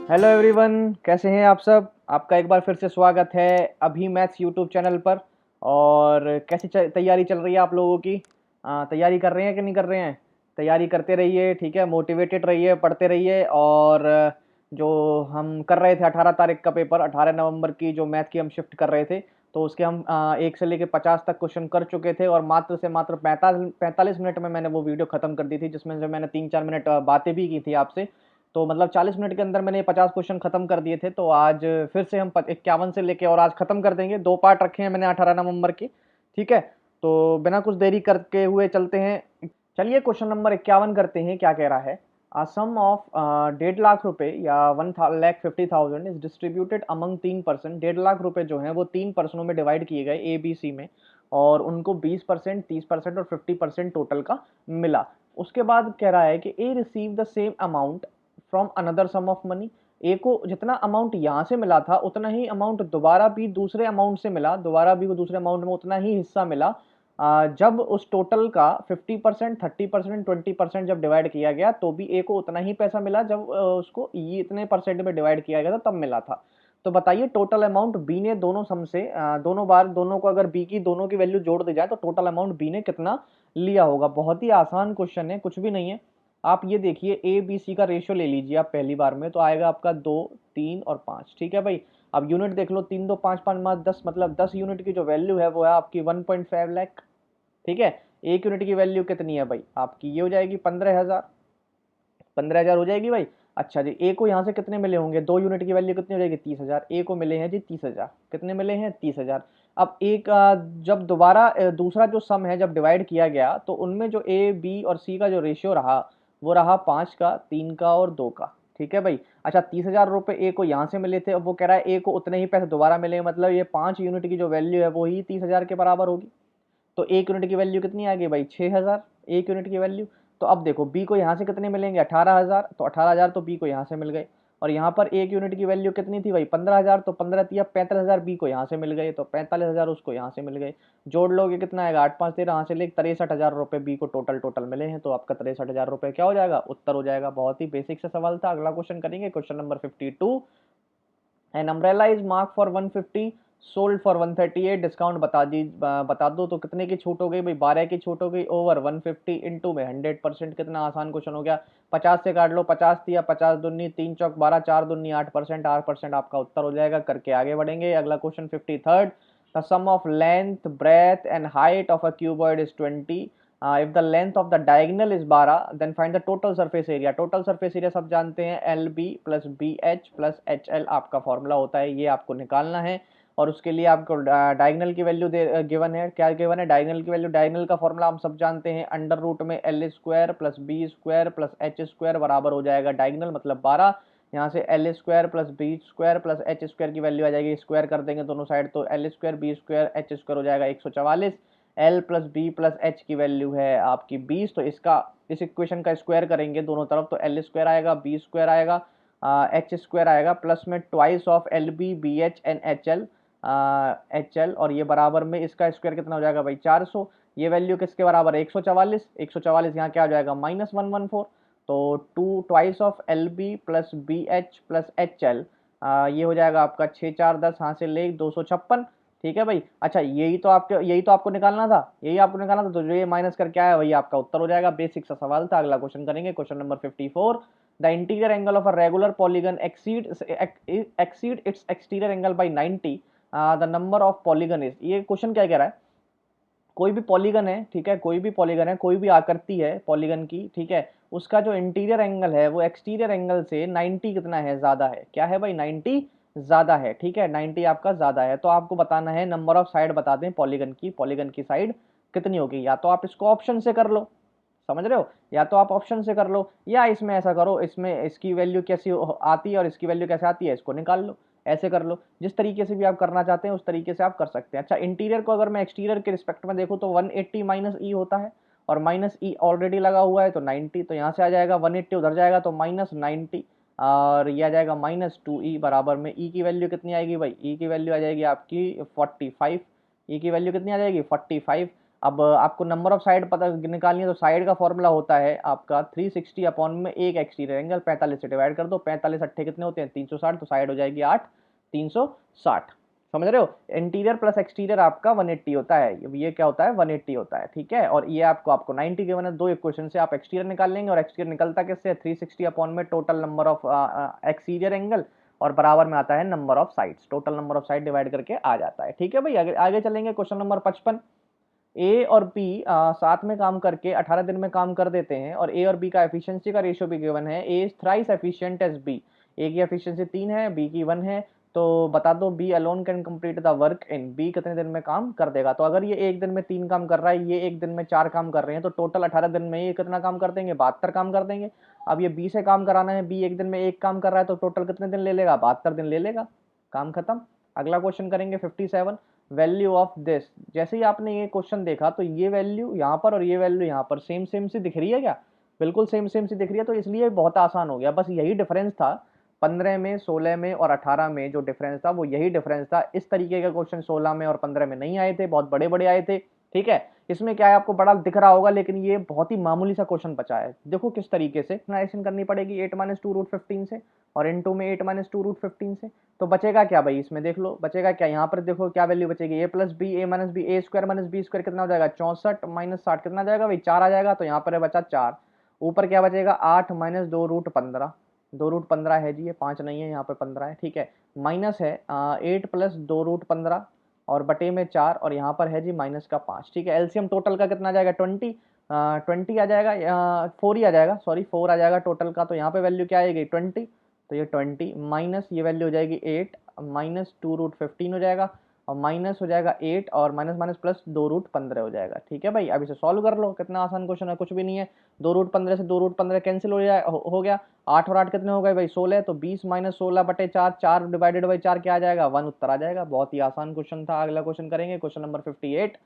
Hello everyone, कैसे हैं आप सब। आपका एक बार फिर से स्वागत है अभी मैथ्स यूट्यूब चैनल पर। और कैसी तैयारी चल रही है आप लोगों की। तैयारी कर रहे हैं कि नहीं कर रहे हैं। तैयारी करते रहिए, ठीक है। मोटिवेटेड रहिए, पढ़ते रहिए। और जो हम कर रहे थे 18 तारीख का पेपर, 18 नवंबर की जो मैथ की हम शिफ्ट कर रहे थे, तो उसके हम 1 से लेके 50 तक क्वेश्चन कर चुके थे। और मात्र से मात्र 45 मिनट में मैंने वो वीडियो खत्म कर दी थी, जिसमें से मैंने 3-4 मिनट बातें भी की थी आपसे। तो मतलब 40 मिनट के अंदर मैंने ये 50 क्वेश्चन खत्म कर दिए थे। तो आज फिर से हम 51 से लेके और आज खत्म कर देंगे। 2 पार्ट रखे हैं मैंने 18 नवंबर के, ठीक है। तो बिना कुछ देरी करके हुए चलते हैं। चलिए क्वेश्चन नंबर 51 करते हैं। क्या कह रहा है। अ सम ऑफ 1.5 लाख रुपए या 1,50,000 इज डिस्ट्रीब्यूटेड अमंग 3%। 1.5 लाख रुपए जो है वो 3 पर्सनों में डिवाइड किए गए, ए बी सी में। और उनको 20%, 30% और 50% टोटल का मिला। उसके बाद कह रहा है कि A receive the same amount from another sum of money. A को जितना अमाउंट यहाँ से मिला था उतना ही अमाउंट दोबारा भी दूसरे अमाउंट से मिला, दोबारा भी दूसरे अमाउंट में उतना ही हिस्सा मिला। जब उस टोटल का 50%, 30%, 20% जब डिवाइड किया गया तो भी ए को उतना ही पैसा मिला, जब उसको ये इतने परसेंट में डिवाइड किया गया था तब मिला था। तो बताइए टोटल अमाउंट बी ने दोनों सम से दोनों बार, दोनों को अगर बी की दोनों की वैल्यू जोड़ दी जाए तो टोटल अमाउंट बी ने कितना लिया होगा। बहुत ही आसान क्वेश्चन है, कुछ भी नहीं है। आप ये देखिए, ए बी सी का रेशियो ले लीजिए आप पहली बार में, तो आएगा आपका 2, 3 और 5, ठीक है भाई। अब यूनिट देख लो, 3 2 5 5 5 10, मतलब 10 यूनिट की जो वैल्यू है वो है आपकी 1.5 लाख, ठीक है। एक यूनिट की वैल्यू कितनी है भाई आपकी, ये हो जाएगी 15,000। 15,000 हो जाएगी भाई। अच्छा जी, ए को यहाँ से कितने मिले होंगे, 2 यूनिट की वैल्यू कितनी हो जाएगी, 30,000। ए को मिले हैं जी 30,000। कितने मिले हैं, 30,000। अब एक जब दोबारा दूसरा जो सम है जब डिवाइड किया गया तो उनमें जो ए बी और सी का जो रेशियो रहा वो रहा 5 का, 3 का और 2 का, ठीक है भाई। अच्छा, 30,000 रुपये ए को यहाँ से मिले थे, अब वो कह रहा है ए को उतने ही पैसे दोबारा मिले, मतलब ये 5 यूनिट की जो वैल्यू है वो ही 30,000 के बराबर होगी। तो एक यूनिट की वैल्यू कितनी आ गई भाई, 6,000 एक यूनिट की वैल्यू। तो अब देखो बी को यहाँ से कितने मिलेंगे, 18,000। तो 18,000 तो बी को यहाँ से मिल गए। और यहाँ पर एक यूनिट की वैल्यू कितनी थी भाई, 15,000। तो 15 तिया 45,000 बी को यहाँ से मिल गए, तो 45,000 उसको यहाँ से मिल गए। जोड़ लोगे कितना आएगा, 8 5 13, यहाँ से ले 63,000 रुपये बी को टोटल टोटल मिले हैं। तो आपका 63,000 रुपये क्या हो जाएगा, उत्तर हो जाएगा। बहुत ही बेसिक सा सवाल था। अगला क्वेश्चन करेंगे, question number 52। An umbrella is mark for 150, sold for 138। Discount बता दो तो कितने की छूट हो गई भाई, 12 की छूट हो गई। ओवर 150 इंटू में 100%। कितना आसान क्वेश्चन हो गया। 50 से काट लो, 50 दिया 50 दूनी 3 चौक 12, 4 दूनी 8%, 8% आपका उत्तर हो जाएगा। करके आगे बढ़ेंगे। अगला question 53rd। The sum of length, breadth and height of a cuboid is 20। If the length of the diagonal is 12, then find the total surface area. Total surface area सब जानते हैं, L B plus B H plus H L आपका formula होता है, ये आपको निकालना है। और उसके लिए आपको डायगनल की वैल्यू गिवन है। क्या गिवन है, डायगनल की वैल्यू। डायगनल का फॉर्मूला हम सब जानते हैं, अंडर रूट में L square plus B square plus H square बराबर हो जाएगा डायगनल मतलब 12। यहाँ से L square plus B square plus H square की वैल्यू आ जाएगी, स्क्वायर कर देंगे दोनों साइड, तो L square B square H square हो जाएगा 144। L plus B plus H की वैल्यू है आपकी 20। तो इसका इस इक्वेशन का स्क्वायर करेंगे दोनों तरफ, तो एल स्क्वायर आएगा, बी स्क्वायर आएगा, एच स्क्वायर आएगा, प्लस में twice of L B B H and H L. और ये बराबर में इसका स्क्वायर कितना हो जाएगा भाई, 400। ये वैल्यू किसके बराबर है, 144। 144 यहाँ क्या हो जाएगा, -114। तो 2 twice of L B plus B H plus H L, ये हो जाएगा आपका 6 4 10, यहाँ से ले 256, ठीक है भाई। अच्छा, यही तो आपको निकालना था, यही आपको निकालना था। तो जो ये माइनस करके आया वही आपका उत्तर हो जाएगा। बेसिक सा सवाल था। अगला क्वेश्चन करेंगे, question number 54। The interior angle of a regular polygon exceed it's exterior angle by 90। The number of polygon is. ये क्वेश्चन क्या कह रहा है, कोई भी पॉलीगन है, ठीक है, कोई भी पॉलीगन है, कोई भी आकृति है पॉलीगन की, ठीक है, उसका जो इंटीरियर एंगल है वो एक्सटीरियर एंगल से 90 कितना है, ज्यादा है। क्या है भाई, 90 ज्यादा है, ठीक है, 90 आपका ज्यादा है। तो आपको बताना है नंबर ऑफ साइड बता दें पॉलीगन की साइड कितनी होगी। या तो आप इसको ऑप्शन से कर लो, समझ रहे हो, या तो आप ऑप्शन से कर लो, या इसमें ऐसा करो, इसमें इसकी वैल्यू कैसी आती है और इसकी वैल्यू कैसे आती है, इसको निकाल लो। ऐसे कर लो, जिस तरीके से भी आप करना चाहते हैं उस तरीके से आप कर सकते हैं। अच्छा, इंटीरियर को अगर मैं एक्सटीरियर के रिस्पेक्ट में देखूँ तो 180 माइनस ई होता है, और माइनस ई ऑलरेडी लगा हुआ है तो 90। तो यहाँ से आ जाएगा 180, उधर जाएगा तो -90, और ये आ जाएगा -2e। बराबर में ई की वैल्यू कितनी आएगी भाई, ई की वैल्यू आ जाएगी आपकी 45। ई की वैल्यू कितनी आ जाएगी, 45। अब आपको नंबर ऑफ साइड पता निकालनी है, तो साइड का फॉर्मूला होता है आपका 360 अपॉन में एक एक्सटीरियर एंगल 45 से डिवाइड कर दो, 45 अट्ठे कितने होते हैं 360, तो साइड हो जाएगी 8, 360। समझ रहे हो, इंटीरियर प्लस एक्सटीरियर आपका 180 होता है, ये क्या होता है 180 होता है, ठीक है। और ये आपको 90 गिवन है, दो इक्वेशन से आप एक्सटीरियर निकाल लेंगे, और एक्सटीरियर निकलता किससे 360 अपॉन में total number of exterior angle, और बराबर में आता है number of sides, total number of side divide करके आ जाता है, ठीक है भाई। आगे आगे चलेंगे, क्वेश्चन नंबर 55। ए और बी साथ में काम करके 18 दिन में काम कर देते हैं, और ए और बी का एफिशिएंसी का रेशियो भी गिवन है, A is thrice efficient as B, A की एफिशिएंसी 3 है, बी की 1 है, तो बता दो B alone can complete the work in, B कितने दिन में काम कर देगा। तो अगर ये एक दिन में 3 काम कर रहा है, ये एक दिन में 4 काम कर रहे हैं, तो टोटल 18 दिन में ये कितना काम कर देंगे 72 काम कर देंगे। अब ये बी से काम कराना है, बी एक दिन में एक काम कर रहा है, तो टोटल कितने दिन ले लेगा 72 दिन ले लेगा, काम खत्म। अगला क्वेश्चन करेंगे 57, वैल्यू ऑफ दिस। जैसे ही आपने ये क्वेश्चन देखा तो ये वैल्यू यहाँ पर और ये वैल्यू यहाँ पर सेम सेम सी दिख रही है क्या, बिल्कुल सेम सेम सी दिख रही है, तो इसलिए बहुत आसान हो गया, बस यही डिफरेंस था 15 में 16 में और 18 में, जो डिफरेंस था वो यही डिफरेंस था। इस तरीके के क्वेश्चन 16 में और 15 में नहीं आए थे, बहुत बड़े बड़े आए थे, ठीक है। इसमें क्या है आपको बड़ा दिख रहा होगा, लेकिन ये बहुत ही मामूली सा क्वेश्चन बचा है। देखो किस तरीके से एडिशन करनी पड़ेगी 8 माइनस 2 रूट 15 से, और इनटू में 8 माइनस 2 रूट 15 से, तो बचेगा क्या भाई इसमें, देख लो बचेगा क्या, यहाँ पर देखो क्या वैल्यू बचेगी, ए प्लस बी ए माइनस बी, ए स्क्वायर माइनस बी स्क्वायर कितना हो जाएगा 64 माइनस 60 कितना जाएगा भाई 4 आ जाएगा, तो यहाँ पर है बचा 4, ऊपर क्या बचेगा 8 माइनस 2 रूट 15, 2 रूट 15 है जी, ये 5 नहीं है, यहाँ पे 15 है, ठीक है। माइनस है 8 प्लस 2 रूट 15 और बटे में 4, और यहाँ पर है जी माइनस का 5, ठीक है। एलसीएम टोटल का कितना आ जाएगा 20, 20 आ जाएगा, 4 ही आ जाएगा, सॉरी 4 आ जाएगा टोटल का, तो यहाँ पे वैल्यू क्या आएगी 20, तो ये 20 माइनस ये वैल्यू हो जाएगी 8 माइनस 2 रूट 15 हो जाएगा, और माइनस हो जाएगा 8 और माइनस माइनस प्लस 2 रूट 15 हो जाएगा, ठीक है भाई। अब इसे सॉल्व कर लो, कितना आसान क्वेश्चन है, कुछ भी नहीं है। 2 रूट 15 से 2 रूट 15 कैंसिल हो गया, 8 और 8 कितने हो गए भाई 16, तो 20 माइनस 16 बटे 4, 4 डिवाइडेड बाई 4 क्या आ जाएगा 1 उत्तर आ जाएगा। बहुत ही आसान क्वेश्चन था। अगला क्वेश्चन करेंगे, question number 58।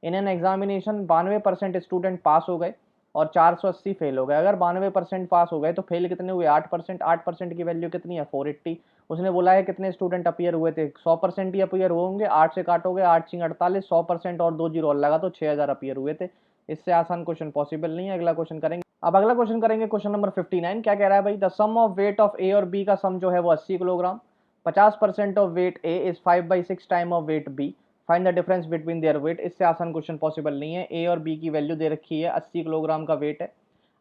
In an examination 92% student पास हो गए और 480 फेल हो गए। अगर 92% पास हो गए तो फेल कितने हुए 8%, 8% की वैल्यू कितनी है 480। उसने बोला है कितने स्टूडेंट अपीयर हुए थे, 100% ही अपीयर होंगे, 8 से काटोगे 8 सिंह 48, 100% और 2 जीरो और लगा तो 6000 अपीयर हुए थे। इससे आसान क्वेश्चन पॉसिबल नहीं है। अगला क्वेश्चन करेंगे, अब अगला क्वेश्चन करेंगे क्वेश्चन नंबर 59। क्या कह रहा है भाई, the sum of weight of A और बी का सम जो है वो 80 kilogram, 50% of weight A is 5/6 time of weight B, find the difference between their weight. इससे आसान क्वेश्चन पॉसिबल नहीं है। ए और बी की वैल्यू दे रखी है, 80 किलोग्राम का वेट है।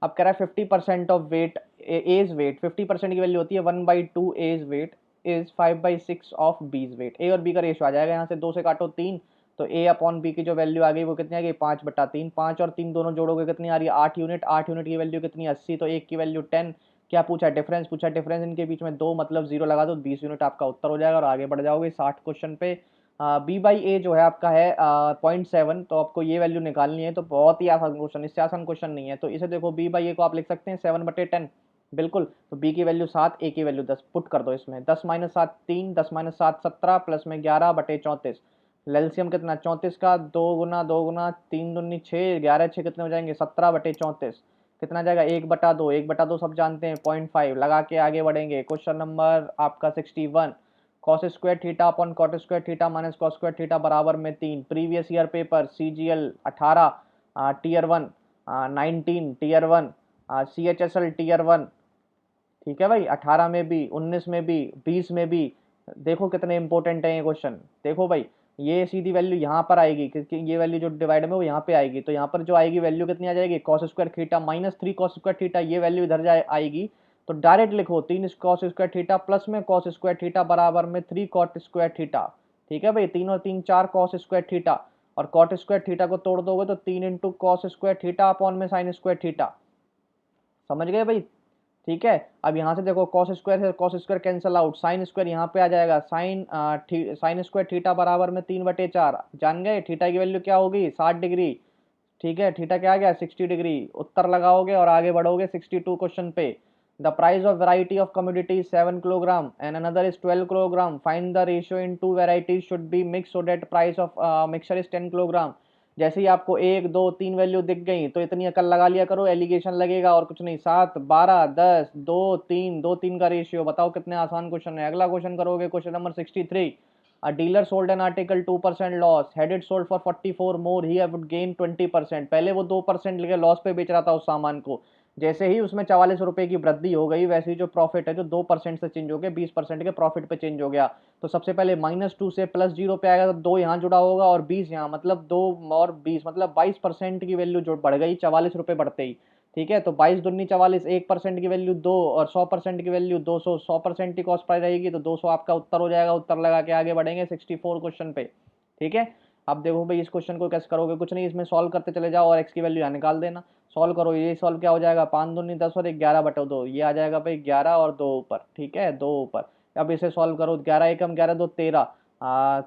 अब कह रहा है 50% ऑफ वेट एज वेट, 50% की वैल्यू होती है 1/2 एज वेट इज 5/6 ऑफ बीज वेट। ए और बी का रेशियो आ जाएगा, यहाँ से 2 से काटो 3, तो ए अपॉन बी की जो वैल्यू आ गई वो कितनी आ गई 5/3, 5 और 3 दोनों जोड़ोगे कितनी आ रही है 8 यूनिट, 8 यूनिट की वैल्यू कितनी 80, तो एक की वैल्यू 10। क्या पूछा डिफरेंस, पूछा डिफरेंस इनके बीच में 2 मतलब 0 लगा दो, 20 यूनिट आपका उत्तर हो जाएगा और आगे बढ़ जाओगे 60 क्वेश्चन पे। बी बाई ए जो है आपका है 0.7, तो आपको ये वैल्यू निकालनी है, तो बहुत ही आसान क्वेश्चन, इससे आसान क्वेश्चन नहीं है। तो इसे देखो बी बाई ए को आप लिख सकते हैं 7/10, बिल्कुल। तो बी की वैल्यू 7, ए की वैल्यू 10, पुट कर दो इसमें, 10 माइनस 7 3, 10 माइनस 7 17, प्लस में 11/34। एलसीएम कितना 34 का 2 गुना 3 दूनी 6, 11 6 कितने हो जाएंगे 17/34, कितना जाएगा 1/2, 1/2 सब जानते हैं 0.5 लगा के आगे बढ़ेंगे। क्वेश्चन नंबर आपका 61, cos square theta upon cot square theta minus cos square theta बराबर में 3। Previous year paper CGL 18 tier 1, 19 tier 1, CHSL tier 1, ठीक है भाई। 18 में भी, 19 में भी, 20 में भी, देखो कितने इंपॉर्टेंट है ये क्वेश्चन। देखो भाई ये सीधी वैल्यू यहाँ पर आएगी, क्योंकि ये वैल्यू जो डिवाइड में वो यहाँ पे आएगी, तो यहाँ पर जो आएगी वैल्यू कितनी आ जाएगी cos square theta minus 3 cos square theta, ये वैल्यू इधर जाए आएगी, तो डायरेक्ट लिखो 3 कॉस स्क्वायर थीटा प्लस में कॉस स्क्वायर थीटा बराबर में 3 कॉट स्क्वायर थीटा, ठीक है भाई। 3 और 3 4 कॉस स्क्वायर थीटा, और कॉट स्क्वायर थीटा को तोड़ दोगे तो 3 into cos square theta upon में साइन स्क्वायर थीटा, समझ गए भाई, ठीक है। अब यहाँ से देखो कॉस स्क्वायर से cos square cancel out, sine square यहाँ पे आ जाएगा, साइन स्क्वायर थीटा बराबर में 3/4, जान गए। थीटा की वैल्यू क्या होगी 60 डिग्री, ठीक है। थीटा क्या आ गया 60 डिग्री, उत्तर लगाओगे और आगे बढ़ोगे 62 क्वेश्चन पे। The price of variety of commodity 7 kilogram and another is 12 kilogram, find the ratio in to varieties should be mix so that price of mixture is 10 kilogram. जैसे ही आपको 1 2 3 वैल्यू दिख गई तो इतनी अकल लगा लिया करो, एलिगेशन लगेगा और कुछ नहीं। 7 12 10 2 3, 2 3 का रेशियो बताओ, कितने आसान क्वेश्चन है। अगला क्वेश्चन करोगे question number 63। A dealer sold an article 2% loss, had it sold for 44 more he would gain 20%। पहले वो 2% लेके लॉस पे बेच रहा था उस सामान को, जैसे ही उसमें 44 रुपए की वृद्धि हो गई वैसे ही जो प्रॉफिट है जो 2% से चेंज हो गया 20% के प्रॉफिट पे चेंज हो गया। तो सबसे पहले -2 से +0 पे आएगा तो 2 यहाँ जुड़ा होगा और 20 यहाँ, मतलब 2 और 20 मतलब 22% की वैल्यू जो बढ़ गई 44 रुपए बढ़ते ही। ठीक है, तो 22 दूनी 44, 1% की वैल्यू 2 और 100% की वैल्यू 200, 100% की कॉस्ट प्राइस रहेगी तो 200 आपका उत्तर हो जाएगा। उत्तर लगा के आगे बढ़ेंगे 64 क्वेश्चन पे। ठीक है, अब देखो भाई इस क्वेश्चन को कैसे करोगे, कुछ नहीं, इसमें सॉल्व करते चले जाओ और एक्स की वैल्यू यहाँ निकाल देना। सॉल्व करो, ये सॉल्व क्या हो जाएगा, 5 दूनी 10 और 11/2, ये आ जाएगा भाई 11 और 2 ऊपर। ठीक है, 2 ऊपर। अब इसे सॉल्व करो, 11 एकम 11 2 13,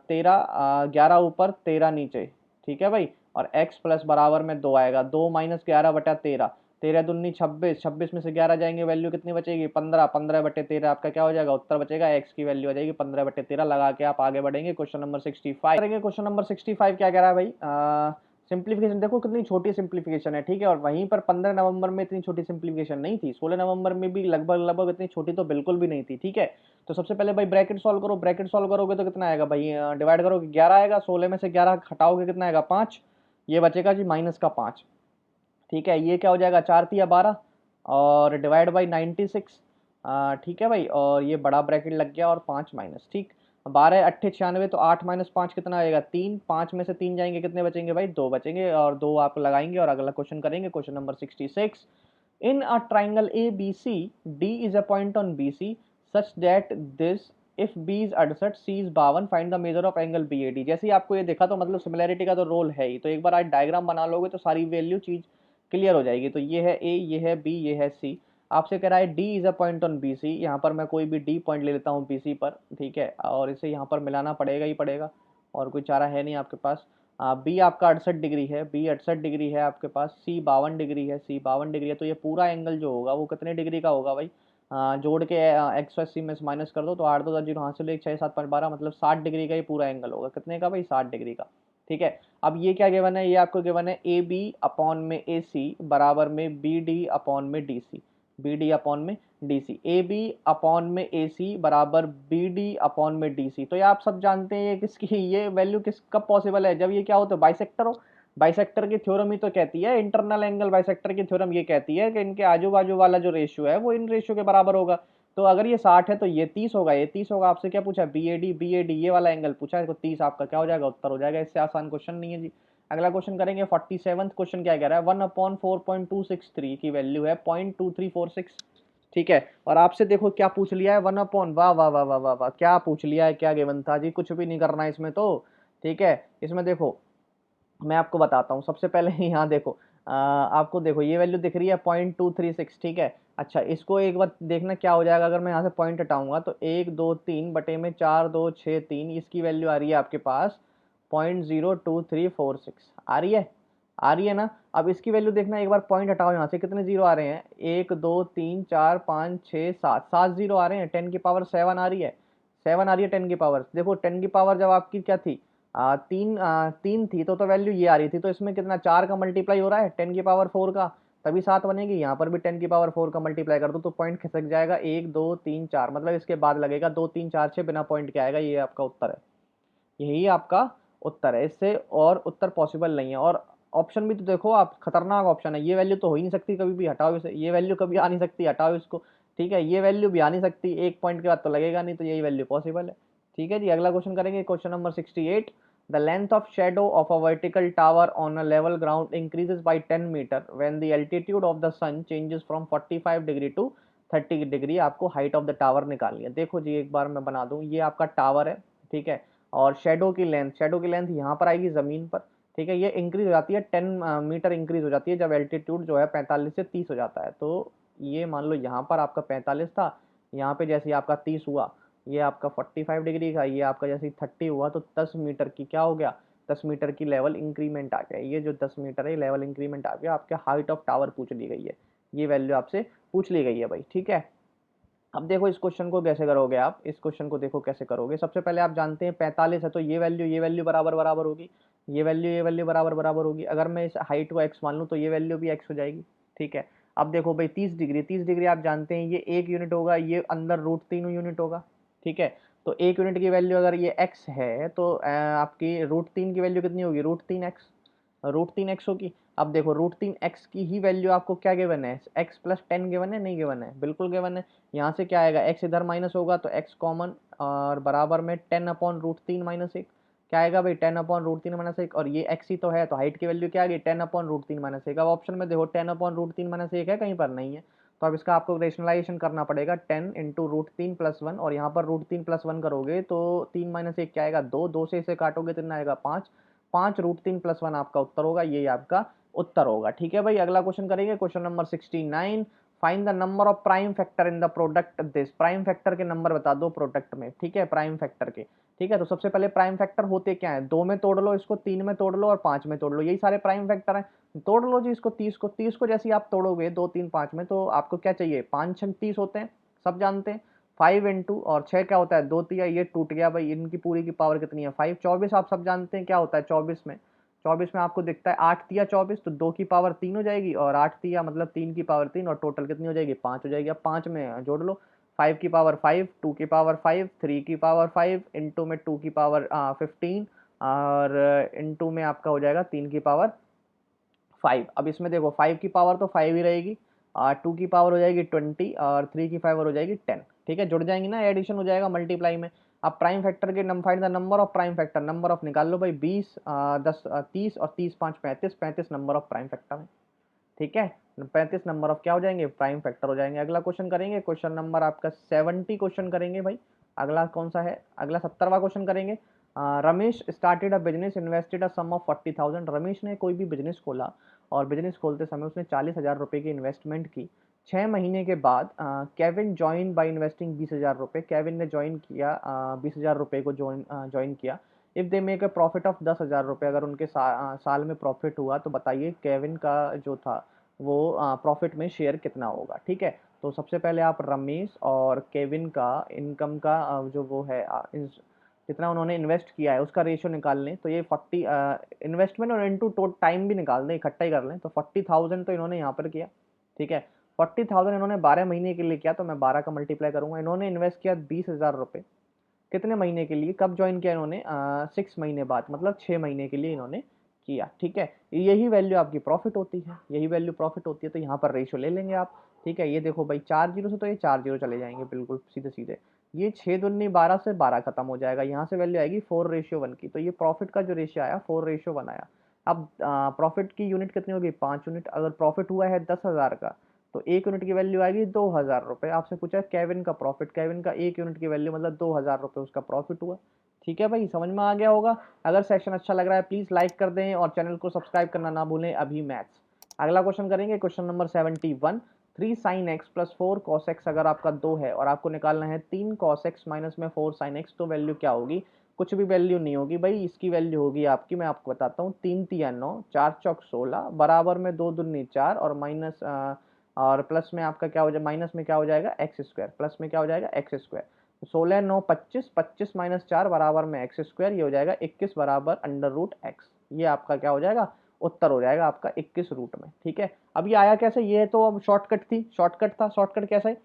13 11 ऊपर 13 नीचे। ठीक है भाई, और x प्लस बराबर में 2 आएगा, 2 माइनस 11/13, 13 दूनी 26, 26 में से 11 जाएंगे, वैल्यू कितनी बचेगी 15, 15/13 आपका क्या हो जाएगा उत्तर बचेगा, x की वैल्यू आ जाएगी 15/13। लगा के आप आगे बढ़ेंगे क्वेश्चन नंबर 65 करेंगे। क्वेश्चन नंबर 65 क्या कह रहा है भाई, सिंप्लीफिकेशन देखो कितनी छोटी सिंप्लीफिकेशन है। ठीक है, और वहीं पर 15 नवंबर में इतनी छोटी सिंप्लीफिकेशन नहीं थी, 16 नवंबर में भी लगभग लगभग इतनी छोटी तो बिल्कुल भी नहीं थी। ठीक है, तो सबसे पहले भाई ब्रैकेट सॉल्व करो, ब्रैकेट सॉल्व करोगे तो कितना आएगा भाई, डिवाइड करोगे 11 आएगा, 16 में से 11 हटाओगे कितना आएगा 5, ये बचेगा जी -5। ठीक है, ये क्या हो जाएगा 4×3 = 12 और डिवाइड बाई 96। ठीक है भाई, और ये बड़ा ब्रैकेट लग गया और 5 माइनस। ठीक, 12×8 = 96, तो 8 - 5 कितना आएगा 3, 5 में से 3 जाएंगे कितने बचेंगे भाई 2 बचेंगे, और 2 आप लगाएंगे और अगला क्वेश्चन करेंगे। Question number 66, in a triangle A B C D is a point on B C such that this if B is 68 C is 52 find the measure of angle B A D. जैसे ही आपको ये देखा तो मतलब similarity का तो role है ही, तो एक बार आज डायग्राम बना लोगे तो सारी वैल्यू चीज क्लियर हो जाएगी। तो ये है ए, ये है बी, ये है सी। आपसे कह रहा है D is a point on B C, यहाँ पर मैं कोई भी डी पॉइंट ले लेता हूँ बी सी पर। ठीक है, और इसे यहाँ पर मिलाना पड़ेगा ही पड़ेगा और कोई चारा है नहीं आपके पास। बी आपका 68 डिग्री है, बी 68 डिग्री है आपके पास, सी 52 डिग्री है, सी 52 डिग्री है। तो ये पूरा एंगल जो होगा वो कितने डिग्री का होगा भाई, जोड़ के 180 में से माइनस कर दो तो 8 2 0 हासिल 1 6 7 5 12, मतलब 60 डिग्री का ही पूरा एंगल होगा। कितने का भाई 60 डिग्री का। ठीक है, अब ये क्या गिवन है, ये आपको गिवन है ए बी अपॉन में ए सी बराबर में बी डी अपॉन में D C, B D upon में D C, A B upon में ए सी बराबर बी डी अपॉन में डी सी। तो ये आप सब जानते हैं ये किसकी, ये वैल्यू किस कब पॉसिबल है, जब ये क्या हो तो बाइसेक्टर हो। बाइसेक्टर की थ्योरम ही तो कहती है, इंटरनल एंगल बाइसेक्टर की थ्योरम ये कहती है कि इनके आजू बाजू वाला जो रेशियो है वो इन रेशियो के बराबर होगा। तो अगर ये 60 है तो ये 30 होगा, ये 30 होगा। आपसे क्या पूछा, बी ए डी ये वाला एंगल पूछा है, तो 30 आपका क्या हो जाएगा उत्तर हो जाएगा। इससे आसान क्वेश्चन नहीं है जी। अगला क्वेश्चन करेंगे 47th क्वेश्चन। क्या कह रहा है, 1/4.263 की वैल्यू है 0.2346। ठीक है, और आपसे देखो क्या पूछ लिया है 1/, वाह वाह वाह वाह वाह वाह, क्या पूछ लिया है, क्या गिवन था जी, कुछ भी नहीं करना है इसमें तो। ठीक है, इसमें देखो मैं आपको बताता हूँ। सबसे पहले यहाँ देखो, आपको देखो ये वैल्यू दिख रही है 0.236। ठीक है, अच्छा इसको एक बार देखना क्या हो जाएगा, अगर मैं यहाँ से पॉइंट हटाऊंगा तो 1 2 3 बटे में 4 2 6 3, इसकी वैल्यू आ रही है आपके पास 0.02346। आ रही है, आ रही है ना। अब इसकी वैल्यू देखना, एक बार पॉइंट हटाओ यहाँ से, कितने जीरो आ रहे हैं 1 2 3 4 5 6 7, 7 जीरो आ रहे हैं, 10⁻7 आ रही है, 7 आ रही है 10 की पावर। देखो 10 की पावर जब आपकी क्या थी, तीन थी तो वैल्यू ये आ रही थी, तो इसमें कितना 4 का मल्टीप्लाई हो रहा है 10 की पावर 4 का, तभी 7 बनेगी। यहाँ पर भी 10 की पावर 4 का मल्टीप्लाई कर दो तो पॉइंट खिसक जाएगा 1 2 3 4, मतलब इसके बाद लगेगा 2 3 4 6 बिना पॉइंट के आएगा। ये आपका उत्तर है, यही आपका उत्तर है, इससे और उत्तर पॉसिबल नहीं है। और ऑप्शन भी तो देखो आप, खतरनाक ऑप्शन है। ये वैल्यू तो हो ही नहीं सकती कभी भी, हटाओ इसे, ये वैल्यू कभी आ नहीं सकती, हटाओ इसको। ठीक है, ये वैल्यू भी आ नहीं सकती, एक पॉइंट के बाद तो लगेगा नहीं, तो यही वैल्यू पॉसिबल है। ठीक है जी, अगला क्वेश्चन करेंगे question number 68। The length of shadow of a vertical tower on a level ground increases by 10 metre when the altitude of the sun changes from 45 degree to 30 degree. आपको height of the tower निकालनी है। देखो जी एक बार मैं बना दूं, ये आपका टावर है। ठीक है, और शेडो की लेंथ, शेडो की लेंथ यहाँ पर आएगी जमीन पर। ठीक है, ये इंक्रीज हो जाती है 10 मीटर इंक्रीज हो जाती है जब एल्टीट्यूड जो है 45 से 30 हो जाता है। तो ये मान लो यहाँ पर आपका 45 था, यहाँ पे जैसे आपका 30 हुआ, ये आपका 45 डिग्री का, ये आपका जैसे 30 हुआ, तो 10 मीटर की क्या हो गया, 10 मीटर की लेवल इंक्रीमेंट आ गया। ये जो 10 मीटर है लेवल इंक्रीमेंट आ गया, आपके हाइट ऑफ टावर पूछ ली गई है, ये वैल्यू आपसे पूछ ली गई है भाई। ठीक है, अब देखो इस क्वेश्चन को कैसे करोगे आप, इस क्वेश्चन को देखो कैसे करोगे। सबसे पहले आप जानते हैं 45 है तो ये वैल्यू बराबर बराबर होगी, ये वैल्यू बराबर बराबर होगी। अगर मैं इस हाइट को x मान लूँ तो ये वैल्यू भी x हो जाएगी। ठीक है, अब देखो भाई 30 डिग्री, 30 डिग्री आप जानते हैं ये 1 यूनिट होगा, ये अंदर √3 यूनिट होगा। ठीक है, तो 1 यूनिट की वैल्यू अगर ये x है तो आपकी √3 की वैल्यू कितनी होगी, √3x, √3x होगी। अब देखो √3x की ही वैल्यू आपको क्या गिवन है, x+10 गिवन है, नहीं गिवन है, बिल्कुल गिवन है। यहाँ से क्या आएगा, x इधर माइनस होगा तो x कॉमन, और बराबर में 10/√3 - 1, क्या आएगा भाई 10/√3 - 1, और ये x ही तो है, तो हाइट की वैल्यू क्या आ गई 10/√3 - 1। अब ऑप्शन में देखो 10/√3 - 1 है, कहीं पर नहीं है, तो अब इसका आपको रेशनलाइजेशन करना पड़ेगा, 10 इंटू √3 + 1, और यहाँ पर √3 + 1 करोगे तो 3 - 1 क्या आएगा 2, 2 से इसे काटोगे तो आएगा 5, 5 √3 + 1 आपका उत्तर होगा, यही आपका उत्तर होगा। ठीक है भाई, अगला क्वेश्चन करेंगे, question number 69। Find the number of prime factor in the product this, prime factor के नंबर बता दो प्रोडक्ट में। ठीक है, प्राइम फैक्टर के, ठीक है, तो सबसे पहले प्राइम फैक्टर होते क्या है, 2 में तोड़ लो इसको, 3 में तोड़ लो और 5 में तोड़ लो, यही सारे प्राइम फैक्टर हैं। तोड़ लो जी इसको, 30 को, 30 को जैसे आप तोड़ोगे 2 3 5 में, तो आपको क्या चाहिए, 5 6 30 होते हैं, सब जानते हैं। 5 इंटू और 6 क्या होता है 2 तिया, ये टूट गया भाई, इनकी पूरी की पावर कितनी है 5, 24 आप सब जानते हैं क्या होता है 24 में, 24 में आपको दिखता है 8 तिया 24, तो 2 की पावर 3 हो जाएगी, और 8 तिया मतलब 3 की पावर 3, और टोटल कितनी हो जाएगी 5 हो जाएगी। अब 5 में जोड़ लो, 5 की पावर 5, 2 की पावर 5, 3 की पावर 5, इंटू में 2 की पावर 15, और इंटू में आपका हो जाएगा 3 की पावर 5। अब इसमें देखो 5 की पावर तो 5 ही रहेगी, 2 की पावर हो जाएगी 20, और 3 की पावर हो जाएगी 10। ठीक है, जुड़ जाएंगी ना, एडिशन हो जाएगा मल्टीप्लाई में। अब प्राइम फैक्टर के find the number of prime factor, number of निकाल लो भाई, 20 10 30, और 30 5 35, 35 नंबर ऑफ प्राइम फैक्टर है। ठीक है, 35 नंबर ऑफ क्या हो जाएंगे, प्राइम फैक्टर हो जाएंगे। अगला क्वेश्चन करेंगे, क्वेश्चन नंबर आपका 70 क्वेश्चन करेंगे भाई। अगला कौन सा है, अगला 70वां क्वेश्चन करेंगे। Ramesh started a business, invested a sum of 40,000। Ramesh ने कोई भी बिजनेस खोला, और बिजनेस खोलते समय उसने 40,000 रुपए की इन्वेस्टमेंट की। 6 महीने के बाद केविन ज्वाइन बाय इन्वेस्टिंग 20,000 रुपए, केविन ने ज्वाइन किया 20,000 रुपए को ज्वाइन किया। If they make a profit of 10,000 रुपए, अगर उनके साल में प्रॉफिट हुआ, तो बताइए केविन का जो था वो प्रॉफिट में शेयर कितना होगा। ठीक है, तो सबसे पहले आप रमेश और केविन का इनकम का जो वो है जितना उन्होंने इन्वेस्ट किया है उसका रेशियो निकाल लें, तो ये 40 इन्वेस्टमेंट और इनटू टाइम भी निकाल दें, इकट्ठा ही कर लें, तो 40,000 तो इन्होंने यहाँ पर किया। ठीक है, 40,000 इन्होंने 12 महीने के लिए किया, तो मैं 12 का मल्टीप्लाई करूंगा। इन्होंने इन्वेस्ट किया 20,000 रुपये, कितने महीने के लिए, कब ज्वाइन किया इन्होंने 6 महीने बाद, मतलब 6 महीने के लिए इन्होंने किया। ठीक है, यही वैल्यू आपकी प्रॉफिट होती है, यही वैल्यू प्रॉफिट होती है, तो यहाँ पर रेशियो ले लेंगे आप। ठीक है, ये देखो भाई 4 जीरो से तो ये 4 जीरो चले जाएंगे बिल्कुल सीधे सीधे, ये 6 दूनी 12 से 12 खत्म हो जाएगा, यहाँ से वैल्यू आएगी 4:1 की, तो ये प्रॉफिट का जो रेशियो आया 4:1 आया। अब प्रॉफिट की यूनिट कितनी होगी 5 यूनिट, अगर प्रॉफिट हुआ है 10,000 का, तो 1 यूनिट की वैल्यू आएगी 2,000 रुपये। आपसे पूछा है केविन का प्रॉफिट, केविन का 1 यूनिट की वैल्यू मतलब 2,000 रुपये उसका प्रॉफिट हुआ। ठीक है भाई, समझ में आ गया होगा। अगर सेशन अच्छा लग रहा है प्लीज लाइक कर दें, और चैनल को सब्सक्राइब करना ना भूलें। अभी मैथ्स अगला क्वेश्चन करेंगे, question number 71। 3 sin x + 4 cos x अगर आपका 2 है, और आपको निकालना है 3 cos x माइनस में 4 sin x, तो वैल्यू क्या होगी, कुछ भी वैल्यू नहीं होगी भाई, इसकी वैल्यू होगी आपकी, मैं आपको बताता हूँ, 3 तिया 9, 4 चौक 16, बराबर में 2 दूनी 4, और माइनस और प्लस में आपका क्या हो जाएगा, माइनस में क्या हो जाएगा एक्स स्क्वायर, प्लस में क्या हो जाएगा एक्स स्क्वायर। 16 9 25, 25 माइनस 4 बराबर में एक्स स्क्वायर, ये हो जाएगा 21 बराबर √x, ये आपका क्या हो जाएगा, उत्तर हो जाएगा आपका 21 रूट में। ठीक है, अब ये आया कैसे, ये तो अब शॉर्टकट थी, शॉर्टकट था, शॉर्टकट कैसा है,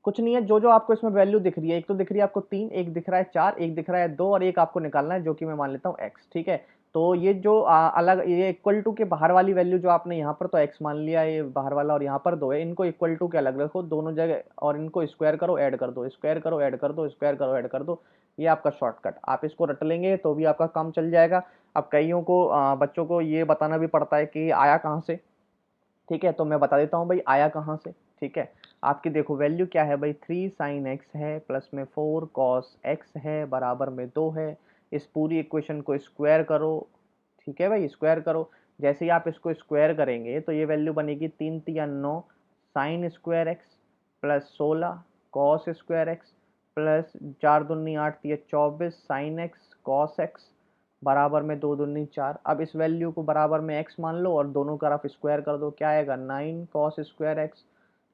कुछ नहीं है, जो जो आपको इसमें वैल्यू दिख रही है, एक तो दिख रही है आपको 3, एक दिख रहा है 4, एक दिख रहा है 2, और एक आपको निकालना है जो कि मैं मान लेता हूँ x। ठीक है, तो ये जो अलग, ये इक्वल टू के बाहर वाली वैल्यू जो आपने यहाँ पर तो x मान लिया, ये बाहर वाला, और यहाँ पर 2 है, इनको इक्वल टू के अलग रखो दोनों जगह, और इनको स्क्वायर करो ऐड कर दो, स्क्वायर करो ऐड कर दो, स्क्वायर करो ऐड कर दो, ये आपका शॉर्टकट, आप इसको रट लेंगे तो भी आपका काम चल जाएगा। अब कईयों को बच्चों को ये बताना भी पड़ता है कि आया कहाँ से। ठीक है, तो मैं बता देता हूँ भाई आया कहाँ से। ठीक है, आपकी देखो वैल्यू क्या है भाई, 3 sin x है, प्लस में 4 cos x है, बराबर में 2 है। इस पूरी इक्वेशन को स्क्वायर करो। ठीक है भाई, स्क्वायर करो, जैसे ही आप इसको स्क्वायर करेंगे तो ये वैल्यू बनेगी 3 तिया 9 sine square x, plus 16 cos square x, plus 4 दूनी 8 तिया 24 साइन एक्स कॉस एक्स, बराबर में 2 दूनी 4। अब इस वैल्यू को बराबर में x मान लो, और दोनों तरफ स्क्वायर कर दो, क्या आएगा 9 cos square x,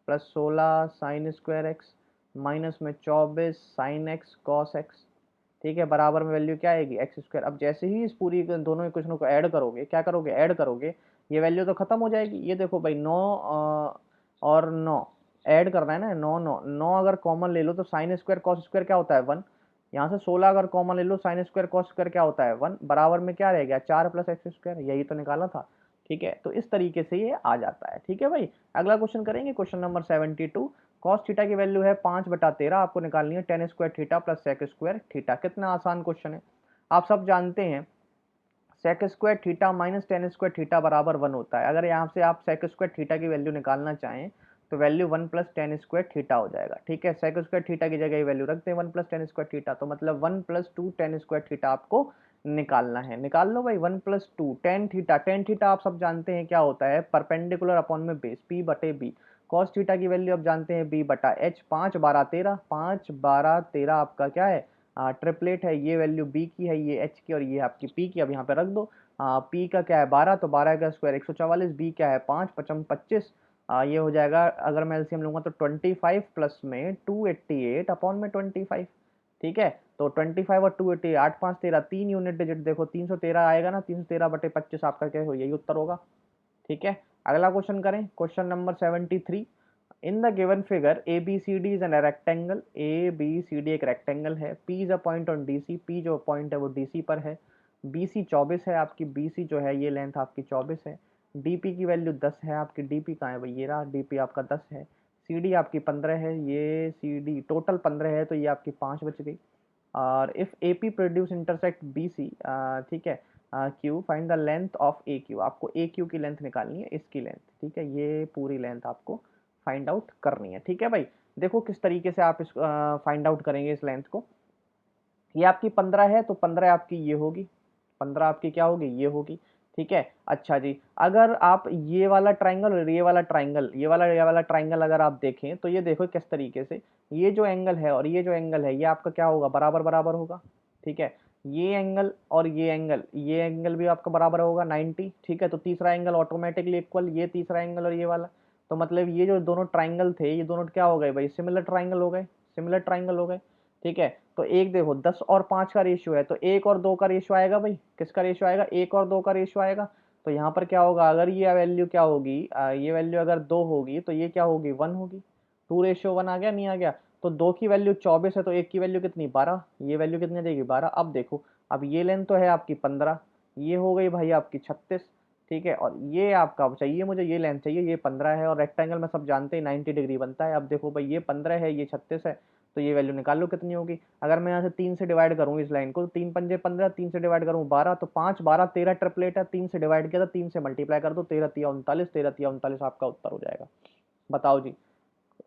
plus 16 sine square x, minus में 24 साइन एक्स कॉस एक्स। ठीक है, बराबर में वैल्यू क्या आएगी एक्स स्क्वायर। अब जैसे ही इस पूरी दोनों इक्वेशनों को ऐड करोगे, क्या करोगे ऐड करोगे, ये वैल्यू तो खत्म हो जाएगी। ये देखो भाई 9 और 9, ऐड करना है ना, 9 9 9 अगर कॉमन ले लो तो साइन स्क्वायर कॉस स्क्वायर क्या होता है 1। यहाँ से 16 अगर कॉमन ले लो साइन स्क्वायर कॉस स्क्वायर क्या होता है 1, बराबर में क्या रह गया 4 प्लस एक्स स्क्वायर, यही तो निकाला था। ठीक है, तो इस तरीके से ये आ जाता है। ठीक है भाई, अगला क्वेश्चन करेंगे, क्वेश्चन नंबर 72। कॉस थीटा की वैल्यू है 5/13, आपको निकालनी है tan square theta plus sec square theta. कितना आसान क्वेश्चन है, आप सब जानते हैं sec square theta minus tan square theta बराबर 1 होता है। अगर यहाँ से आप सेक स्क्वायर थीटा की वैल्यू निकालना चाहें तो value 1 plus tan square theta हो जाएगा। ठीक है, सेक स्क्वायर थीटा की जगह ये वैल्यू रखते हैं 1 प्लस टेन स्क्वायर थीटा, तो मतलब 1 प्लस 2 टेन स्क्वायर थीटा आपको निकालना है। निकाल लो भाई, 1 plus 2 tan theta. Tan theta आप सब जानते हैं क्या होता है, परपेंडिकुलर अपॉन में बेस, पी बटे बी। कॉस थीटा की वैल्यू आप जानते हैं बी बटा एच। 5 12 13, 5 12 13 आपका क्या है, ट्रिपलेट है। ये वैल्यू बी की है, ये एच की, और ये आपकी पी की। अब यहाँ पे रख दो, पी का क्या है 12, तो 12 का स्क्वायर 144, बी क्या है 5 पचम 25, ये हो जाएगा अगर मैं एलसीएम लूंगा तो 25 प्लस में 288 अपॉन में 25। ठीक है, तो 25 और 288, 8 5 13, 3 यूनिट डिजिट देखो 313 आएगा ना, 313 बटे 25 आपका क्या हो, यही उत्तर होगा। ठीक है, अगला क्वेश्चन करें, question number 73। In the given figure A B C D is an rectangle, A B C D एक रेक्टेंगल है, P is a point on D C, P जो पॉइंट है वो डी सी पर है, बी सी 24 है आपकी, B C जो है ये लेंथ आपकी 24 है, डी पी की वैल्यू 10 है आपकी, डी पी कहाँ है भाई, ये रहा, डी पी आपका 10 है, सी डी आपकी 15 है, ये सी डी टोटल 15 है, तो ये आपकी 5 बच गई। और if A P produce intersect B C, ठीक है, Q find the length of A Q, आपको ए क्यू की लेंथ निकालनी है, इसकी लेंथ। ठीक है, ये पूरी लेंथ आपको फाइंड आउट करनी है। ठीक है भाई, देखो किस तरीके से आप इस फाइंड आउट करेंगे इस लेंथ को। ये आपकी 15 है, तो 15 आपकी ये होगी, 15 आपकी क्या होगी, ये होगी। ठीक है, अच्छा जी, अगर आप ये वाला ट्राइंगल और ये वाला ट्राइंगल, ये वाला ट्राइंगल अगर आप देखें तो ये देखो किस तरीके से, ये जो एंगल है और ये जो एंगल है ये आपका क्या होगा, बराबर बराबर होगा। ठीक है, ये एंगल और ये एंगल भी आपका बराबर होगा 90। ठीक है, तो तीसरा एंगल ऑटोमेटिकली इक्वल, ये तीसरा एंगल और ये वाला, तो मतलब ये जो दोनों ट्राइंगल थे ये दोनों क्या हो गए भाई, सिमिलर ट्राइंगल हो गए, सिमिलर ट्राइंगल हो गए। ठीक है, तो एक देखो 10 और 5 का रेशियो है, तो 1 और 2 का रेशियो आएगा भाई, किसका रेशियो आएगा, 1 और 2 का रेशियो आएगा। तो यहाँ पर क्या होगा, अगर ये वैल्यू क्या होगी, ये वैल्यू अगर 2 होगी तो ये क्या होगी 1 होगी। 2:1 आ गया, नहीं आ गया, तो 2 की वैल्यू 24 है, तो 1 की वैल्यू कितनी 12, ये वैल्यू कितनी देगी 12। अब देखो, अब ये लेंथ तो है आपकी 15, ये हो गई भाई आपकी 36। ठीक है, और ये आपका चाहिए, मुझे ये लेंथ चाहिए, ये 15 है, और रेक्टेंगल में सब जानते हैं 90 डिग्री बनता है। अब देखो भाई, ये 15 है, ये 36 है, तो ये वैल्यू निकाल लो कितनी होगी। अगर मैं यहाँ से 3 से डिवाइड करूँ इस लाइन को, 3 पंजे 15, 3 से डिवाइड करूँ 12, तो 5 12 13 ट्रिपलेट है, 3 से डिवाइड किया था, 3 से मल्टीप्लाई कर दो, 13 तिया 39, 13 तिया 39 आपका उत्तर हो जाएगा। बताओ जी,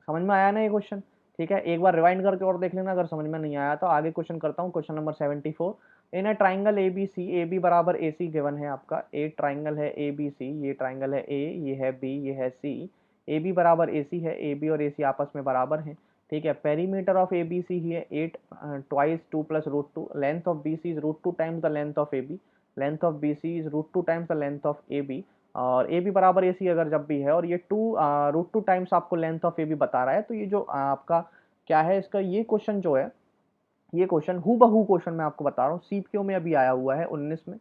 समझ में आया ना ये क्वेश्चन। ठीक है, एक बार रिवाइंड करके और देख लेना, अगर समझ में नहीं आया तो आगे क्वेश्चन करता हूँ, question number 74। In a triangle A B C, A B बराबर ए सी गिवन है आपका, ए ट्राइंगल है ए बी सी, ये ट्राइंगल है ए, ये है बी, ये है सी, ए बी बराबर ए सी है, ए बी और ए सी आपस में बराबर हैं। ठीक है, perimeter of A B C है 8 twice 2 plus root 2, length of B C is root 2 times the length of A B, length of B C is root 2 times the length of A B, और A B बराबर A सी अगर जब भी है और ये root 2 times आपको length of A B बता रहा है, तो ये जो आपका क्या है इसका, ये क्वेश्चन जो है, ये क्वेश्चन हु बहू क्वेश्चन मैं आपको बता रहा हूँ, सीपीओ में अभी आया हुआ है 19 में।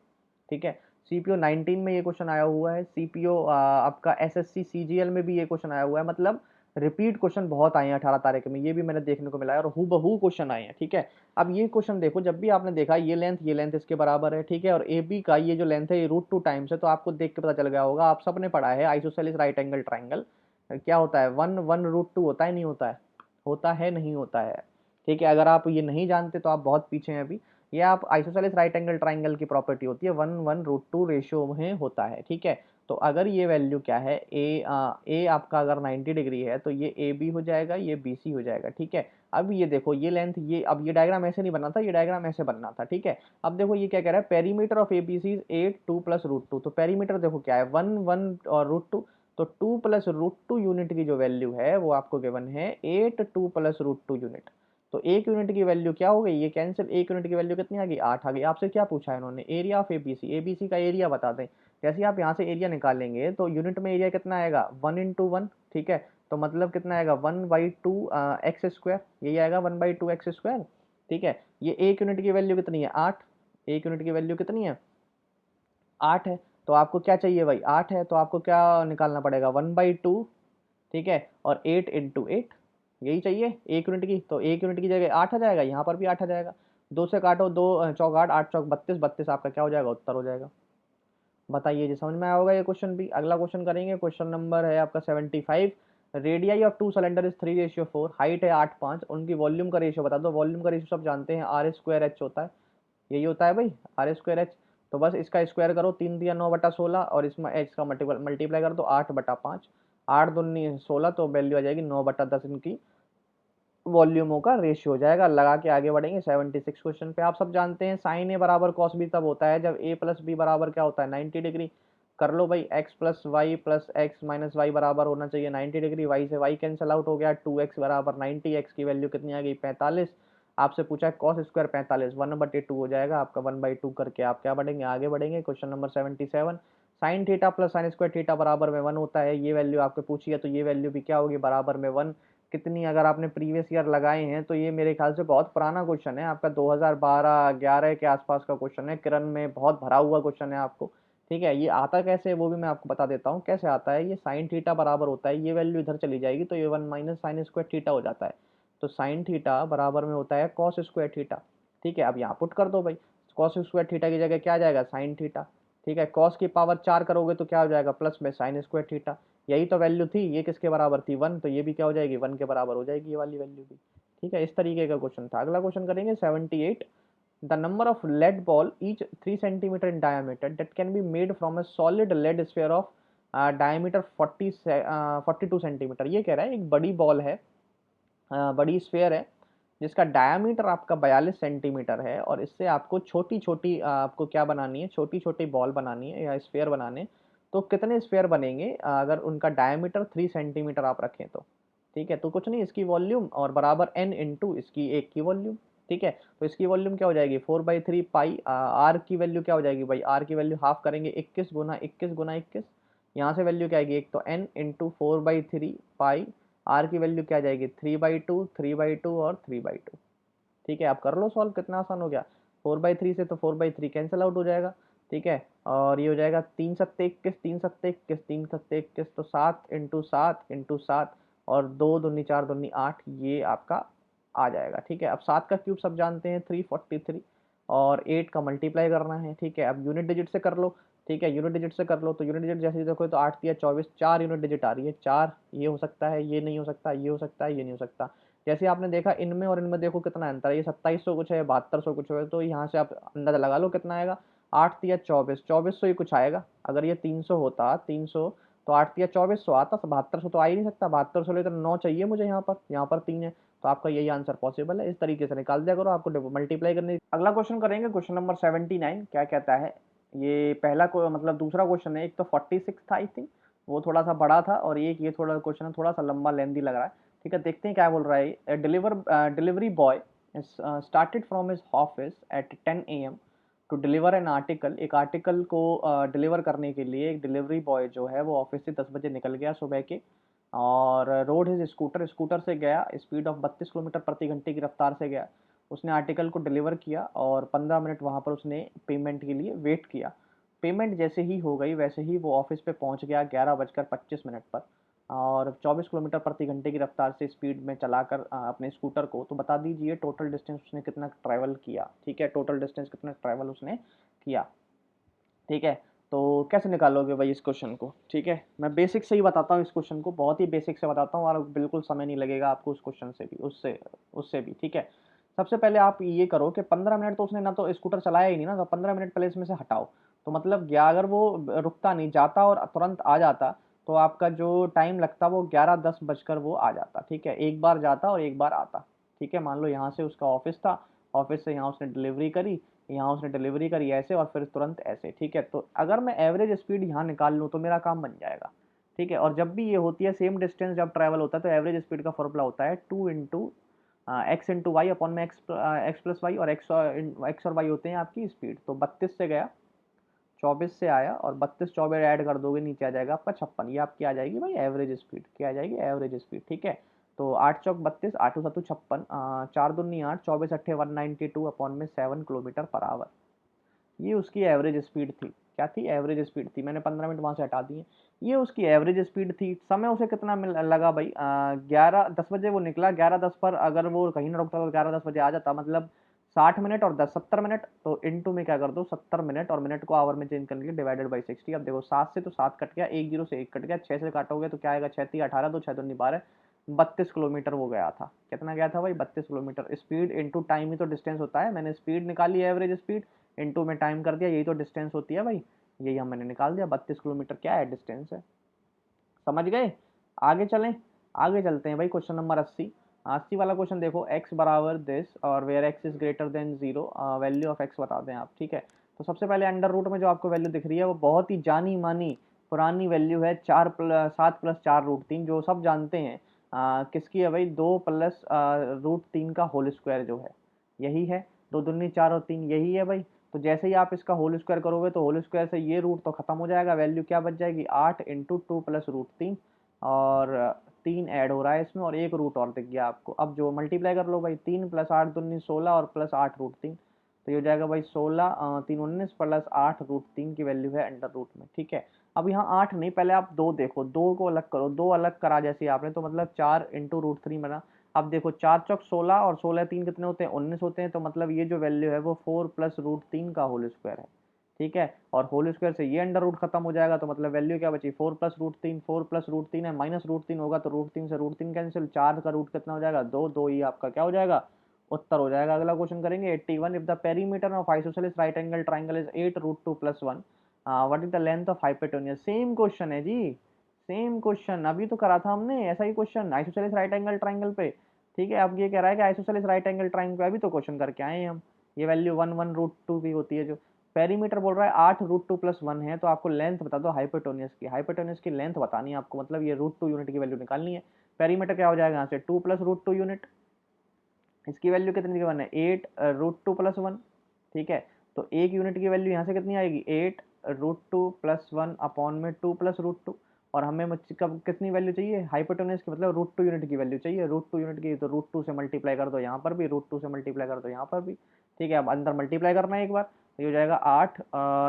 ठीक है, सीपीओ 19 में ये क्वेश्चन आया हुआ है, सीपीओ आपका एसएससी सीजीएल में भी ये क्वेश्चन आया हुआ है, मतलब रिपीट क्वेश्चन बहुत आए हैं 18 तारीख में, ये भी मैंने देखने को मिला है, और हु बहू क्वेश्चन आए हैं। ठीक है, अब ये क्वेश्चन देखो, जब भी आपने देखा ये लेंथ इसके बराबर है, ठीक है, और ए बी का ये जो लेंथ है ये रूट 2 टाइम्स है, तो आपको देख के पता चल गया होगा, आप सबने पढ़ा है आइसोसेलेस राइट एंगल ट्राइंगल क्या होता है, 1 1 रूट 2 होता है, नहीं होता है, होता है नहीं होता है। ठीक है, अगर आप ये नहीं जानते तो आप बहुत पीछे हैं अभी। ये आप आइसोसेलेस राइट एंगल ट्राइंगल की प्रॉपर्टी होती है, 1 1 रूट 2 रेशियो में होता है। ठीक है, तो अगर ये वैल्यू क्या है, ए आपका अगर 90 डिग्री है तो ये ए बी हो जाएगा, ये बी सी हो जाएगा। ठीक है, अब ये देखो ये लेंथ, ये अब ये डायग्राम ऐसे नहीं बनना था, ये डायग्राम ऐसे बनना था। ठीक है, अब देखो ये क्या कह रहा है, perimeter of A B C is 8 2 plus root 2, तो पेरीमीटर देखो क्या है 1 1 और रूट 2, तो 2 प्लस रूट 2 यूनिट की जो वैल्यू है वो आपको गिवन है 8 2 प्लस रूट 2 यूनिट। तो एक यूनिट की वैल्यू क्या हो गई, ये कैंसिल, एक यूनिट की वैल्यू कितनी आ गई 8 आ गई। आपसे क्या पूछा है इन्होंने, एरिया ऑफ एबीसी, एबीसी का एरिया बता दें। जैसे आप यहाँ से एरिया निकालेंगे तो यूनिट में एरिया कितना आएगा 1 × 1। ठीक है, तो मतलब कितना आएगा 1/2 एक्स स्क्वायर, यही आएगा 1/2 एक्स स्क्वायर। ठीक है, ये एक यूनिट की वैल्यू कितनी है 8, एक यूनिट की वैल्यू कितनी है 8 है, तो आपको क्या चाहिए भाई 8 है, तो आपको क्या निकालना पड़ेगा 1/2 ठीक है, और 8 इंटू 8 यही चाहिए 1 यूनिट की, तो 1 यूनिट की जगह 8 आ जाएगा, यहाँ पर भी 8 आ जाएगा। 2 से काटो, 2 चौक 8, 8 चौक 32, 32 आपका क्या हो जाएगा, उत्तर हो जाएगा। बताइए जी, समझ में आया होगा ये क्वेश्चन भी। अगला क्वेश्चन करेंगे, क्वेश्चन नंबर है आपका 75। Radii of two cylinder is 3:4, height है 8:5, उनकी वॉल्यूम का रेशियो बता दो। वॉल्यूम का रेशियो सब जानते हैं, आर स्क्वायर एच होता है, यही होता है भाई, आर स्क्वायर एच। तो बस इसका स्क्वायर करो, 3 × 9 / 16, और इसमें एच का मल्टीप्लाई कर दो 8/5, 8 दूनी 16, तो वैल्यू आ जाएगी 9/10 इनकी वॉल्यूमों का रेशियो हो जाएगा। लगा के आगे बढ़ेंगे 76 क्वेश्चन पे। आप सब जानते हैं साइन ए बराबर कॉस बी तब होता है जब ए प्लस बी बराबर क्या होता है, 90 डिग्री। कर लो भाई, X plus Y plus X minus Y बराबर होना चाहिए 90 डिग्री। वाई से वाई कैंसिल आउट हो गया, 2x बराबर 90, एक्स की वैल्यू कितनी आ गई 45। आपसे पूछा है कॉस स्क्वायर 45, 1/2 हो जाएगा आपका, 1/2 करके आप क्या बढ़ेंगे, आगे बढ़ेंगे। Question number 77, sine theta plus sine square theta बराबर में 1 होता है। ये वैल्यू आपको पूछी है, तो ये वैल्यू भी क्या होगी, बराबर में 1। कितनी, अगर आपने प्रीवियस ईयर लगाए हैं तो ये मेरे ख्याल से बहुत पुराना क्वेश्चन है आपका, 2012-11 के आसपास का क्वेश्चन है। किरण में बहुत भरा हुआ क्वेश्चन है आपको। ठीक है, ये आता कैसे है वो भी मैं आपको बता देता हूँ कैसे आता है। ये साइन थीटा बराबर होता है, ये वैल्यू इधर चली जाएगी तो ये 1 माइनस साइन स्क्वायर थीटा हो जाता है। तो साइन थीटा बराबर में होता है कॉस स्क्वायर थीटा। ठीक है, अब यहाँ पुट कर दो भाई, कॉस स्क्वायर थीटा की जगह क्या आ जाएगा, साइन थीटा। ठीक है, कॉस की पावर 4 करोगे तो क्या हो जाएगा, प्लस में साइन स्क्वायर थीटा। यही तो वैल्यू थी, ये किसके बराबर थी, 1, तो ये भी क्या हो जाएगी, 1 के बराबर हो जाएगी ये वाली वैल्यू भी। ठीक है, इस तरीके का क्वेश्चन था। अगला क्वेश्चन करेंगे 78। The number of lead ball each 3 centimetre in diameter that can be made from a solid lead sphere of diameter 42 centimetre. ये कह रहा है एक बड़ी बॉल है, बड़ी स्फीयर है, जिसका डायमीटर आपका 42 सेंटीमीटर है, और इससे आपको छोटी छोटी आपको क्या बनानी है, छोटी छोटी बॉल बनानी है या स्फीयर बनाने। तो कितने स्फीयर बनेंगे अगर उनका डायमीटर 3 सेंटीमीटर आप रखें तो। ठीक है, तो कुछ नहीं, इसकी वॉल्यूम और बराबर n इंटू इसकी एक की वॉल्यूम। ठीक है, तो इसकी वॉल्यूम क्या हो जाएगी, 4/3 पाई। आर की वैल्यू क्या हो जाएगी भाई, आर की वैल्यू हाफ करेंगे 21 × 21 × 21। यहाँ से वैल्यू क्या आएगी, एक तो n इंटू 4/3 पाई, आर की वैल्यू क्या आ जाएगी 3/2, 3/2 और 3/2। ठीक है, आप कर लो सॉल्व, कितना आसान हो गया। 4/3 से तो 4/3 कैंसिल आउट हो जाएगा। ठीक है, और ये हो जाएगा 3×7=21, 3×7=21, 3×7=21, तो 7 × 7 × 7, और 2 दूनी 4 दूनी 8, ये आपका आ जाएगा। ठीक है, अब 7 का क्यूब सब जानते हैं 343, और 8 का मल्टीप्लाई करना है। ठीक है, अब यूनिट डिजिट से कर लो। ठीक है, यूनिट डिजिट से कर लो, तो यूनिट डिजिट जैसे ही देखो तो 8×3=24, 4 यूनिट डिजिट आ रही है, 4। ये हो सकता है, ये नहीं हो सकता, ये हो सकता है, ये नहीं हो सकता। जैसे आपने देखा इनमें और इनमें देखो कितना अंतर है, ये 2700 कुछ है, 7200 कुछ है, तो यहाँ से आप अंदाजा लगा लो कितना आएगा। 8×3=24, 2400 ही कुछ आएगा। अगर ये 300 होता, 300, तो 8×3=2400 आता, 7200 तो आ ही नहीं सकता। 7200 ले तो 9 चाहिए मुझे, यहाँ पर 3 है, तो आपका यही आंसर पॉसिबल है। इस तरीके से निकाल दिया करो, आपको मल्टीप्लाई करने। अगला क्वेश्चन करेंगे, क्वेश्चन नंबर 79। क्या कहता है, ये पहला को मतलब दूसरा क्वेश्चन है। एक तो 46 था आई थिंक, वो थोड़ा सा बड़ा था, और एक ये थोड़ा क्वेश्चन थोड़ा सा लंबा लेंदी लग रहा है। ठीक है, देखते हैं क्या बोल रहा है। Delivery boy started from his office at 10 AM to deliver an article. एक आर्टिकल को डिलीवर करने के लिए एक डिलीवरी बॉय जो है वो ऑफिस से 10 बजे निकल गया सुबह के, और रोड हिज स्कूटर, स्कूटर से गया, स्पीड ऑफ 32 किलोमीटर प्रति घंटे की रफ्तार से गया। उसने आर्टिकल को डिलीवर किया, और 15 मिनट वहाँ पर उसने पेमेंट के लिए वेट किया। पेमेंट जैसे ही हो गई वैसे ही वो ऑफिस पे पहुँच गया 11:25 पर, और 24 किलोमीटर प्रति घंटे की रफ्तार से स्पीड में चलाकर अपने स्कूटर को। तो बता दीजिए टोटल डिस्टेंस उसने कितना ट्रैवल किया। ठीक है, टोटल डिस्टेंस कितना ट्रैवल उसने किया। ठीक है, तो कैसे निकालोगे भाई इस क्वेश्चन को। ठीक है, मैं बेसिक से ही बताता हूँ इस क्वेश्चन को, बहुत ही बेसिक से बताता हूँ, और बिल्कुल समय नहीं लगेगा आपको उस क्वेश्चन से भी, उससे उससे भी। ठीक है, सबसे पहले आप ये करो कि 15 मिनट तो उसने ना तो स्कूटर चलाया ही नहीं ना, तो 15 मिनट पहले इसमें से हटाओ। तो मतलब क्या, अगर वो रुकता नहीं, जाता और तुरंत आ जाता, तो आपका जो टाइम लगता वो 11:10 बजकर वो आ जाता। ठीक है, एक बार जाता और एक बार आता। ठीक है, मान लो यहाँ से उसका ऑफिस था, ऑफिस से यहाँ उसने डिलीवरी करी, यहाँ उसने डिलीवरी करी ऐसे, और फिर तुरंत ऐसे। ठीक है, तो अगर मैं एवरेज स्पीड यहाँ निकाल लूँ तो मेरा काम बन जाएगा। ठीक है, और जब भी ये होती है सेम डिस्टेंस जब ट्रैवल होता है, तो एवरेज स्पीड का फॉर्मूला होता है 2 x इंटू वाई अपॉन में एक्स प्लस वाई, और एक्स और वाई होते हैं आपकी स्पीड। तो 32 से गया, 24 से आया, और 32 24 ऐड कर दोगे, नीचे आ जाएगा आपका 56। ये आपकी आ जाएगी भाई एवरेज स्पीड, क्या आ जाएगी, एवरेज स्पीड। ठीक है, तो 8×4=32, 8×7=56, 4×2=8, 24×8=192 अपॉन में 7 किलोमीटर पर आवर। ये उसकी एवरेज स्पीड थी। क्या थी, एवरेज स्पीड थी। मैंने 15 मिनट वहाँ से हटा दिए। ये उसकी एवरेज स्पीड थी। समय उसे कितना लगा भाई, 11:10 बजे वो निकला। 11:10 पर अगर वो कहीं ना रुकता तो 11:10 बजे आ जाता, मतलब 60 मिनट और 70 मिनट। तो इनटू में क्या कर दो, 70 मिनट, और मिनट को आवर में चेंज करके डिवाइडेड बाई 60। अब देखो 7 से तो 7 कट गया, 1 0 से 1 कट गया, 6 से काटोगे तो क्या आएगा, 6×3 = 18, तो 6 दूनी 12, 32 किलोमीटर वो गया था। कितना गया था भाई, 32 किलोमीटर। स्पीड इंटू टाइम ही तो डिस्टेंस होता है। मैंने स्पीड निकाली, एवरेज स्पीड, इंटू में टाइम कर दिया, यही तो डिस्टेंस होती है भाई। यही हम मैंने निकाल दिया, 32 किलोमीटर क्या है, डिस्टेंस है। समझ गए। आगे चलें, आगे चलते हैं भाई। Question number 80। 80 वाला क्वेश्चन देखो, x बराबर दिस और where x is greater than 0, value of x बता दें आप। ठीक है, तो सबसे पहले अंडर रूट में जो आपको वैल्यू दिख रही है वो बहुत ही जानी मानी पुरानी वैल्यू है, 7 + 4 √3, जो सब जानते हैं। किसकी है भाई, 2 + √3 का होल स्क्वायर जो है, यही है। 2 दूनी 4 और 3, यही है भाई। तो जैसे ही आप इसका होल स्क्वायर करोगे तो होल स्क्वायर से ये रूट तो खत्म हो जाएगा, वैल्यू क्या बच जाएगी, 8 × 2 + √3, और 3 ऐड हो रहा है इसमें, और एक रूट और दिख गया आपको। अब जो मल्टीप्लाई कर लो भाई, 3 + 8 दूनी 16 और +8 √3, तो ये हो जाएगा भाई 16, 3 19 +8 √3 की वैल्यू है अंडर रूट में। ठीक है, अब यहाँ 8 नहीं, पहले आप 2 देखो, 2 को अलग करो, 2 अलग करा जैसे आपने, तो मतलब 4 × √3 बना। अब देखो 4 चौक 16 और 16 3 कितने होते हैं, 19 होते हैं। तो मतलब ये जो वैल्यू है वो 4 + √3 का होल स्क्वायर है। ठीक है, और होल स्क्वायर से ये अंडर रूट खत्म हो जाएगा, तो मतलब वैल्यू क्या बची, 4 + √3, 4 + √3 है, -√3 होगा तो √3 से √3 कैंसिल, 4 का रूट कितना हो जाएगा, 2, 2 ही आपका क्या हो जाएगा, उत्तर हो जाएगा। अगला क्वेश्चन करेंगे 81। If the perimeter of isosceles right angle triangle is 8 √2 + 1, what is the length of hypotenuse. Same question है जी, सेम क्वेश्चन अभी तो करा था हमने, ऐसा ही question isosceles right angle triangle पे। ठीक है, अब ये कह रहा है कि आइसोसेलेस राइट एंगल ट्राइंगल पे अभी तो क्वेश्चन करके आए हैं हम। ये वैल्यू 1 √2 भी होती है। जो पेरीमीटर बोल रहा है 8 √2 + 1 है, तो आपको लेंथ बता दो हाइपोटेन्यूज की। हाइपोटेन्यूज की लेंथ बतानी है आपको, मतलब ये √2 यूनिट की वैल्यू निकालनी है। पेरीमीटर क्या हो जाएगा यहाँ से, 2 + √2 यूनिट। इसकी वैल्यू कितनी गिवन है, 8 √2 + 1। ठीक है, तो एक यूनिट की वैल्यू यहाँ से कितनी आएगी, 8 √2 + 1 अपॉन में 2 + √2। और हमें कब कितनी वैल्यू चाहिए, हाइपोटेन्यूज की, मतलब √2 यूनिट की वैल्यू चाहिए। √2 यूनिट की तो √2 से मल्टीप्लाई कर दो यहाँ पर भी, √2 से मल्टीप्लाई कर दो यहाँ पर भी। ठीक है, अब अंदर मल्टीप्लाई करना है एक बार, तो ये हो जाएगा 8,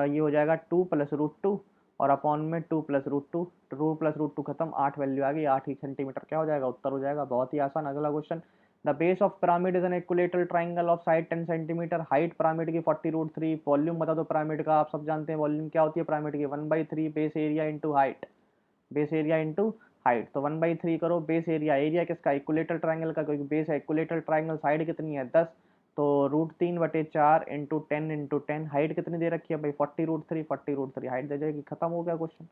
ये हो जाएगा 2 + √2 और अपॉन में 2 + √2, 2 + √2 खत्म, 8 वैल्यू आ गई, 8 ही सेंटीमीटर क्या हो जाएगा, उत्तर हो जाएगा। बहुत ही आसान। अगला question, the base of pyramid is an equilateral triangle of side 10 centimetre, height pyramid की 40 √3, वॉल्यूम बता दो पिरामिड का। आप सब जानते हैं वॉल्यूम क्या होती है पिरामिड की, 1/3 base area into height, base area into height. तो 1/3 करो बेस एरिया, एरिया किसका, इक्विलेटरल ट्राइंगल का, क्योंकि बेस है इक्विलेटरल ट्राइंगल, साइड कितनी है 10, तो √3/4 इंटू 10 हाइट कितनी दे रखी है भाई, 40 √3, 40 √3 हाइट दे जाएगी। खत्म हो गया क्वेश्चन,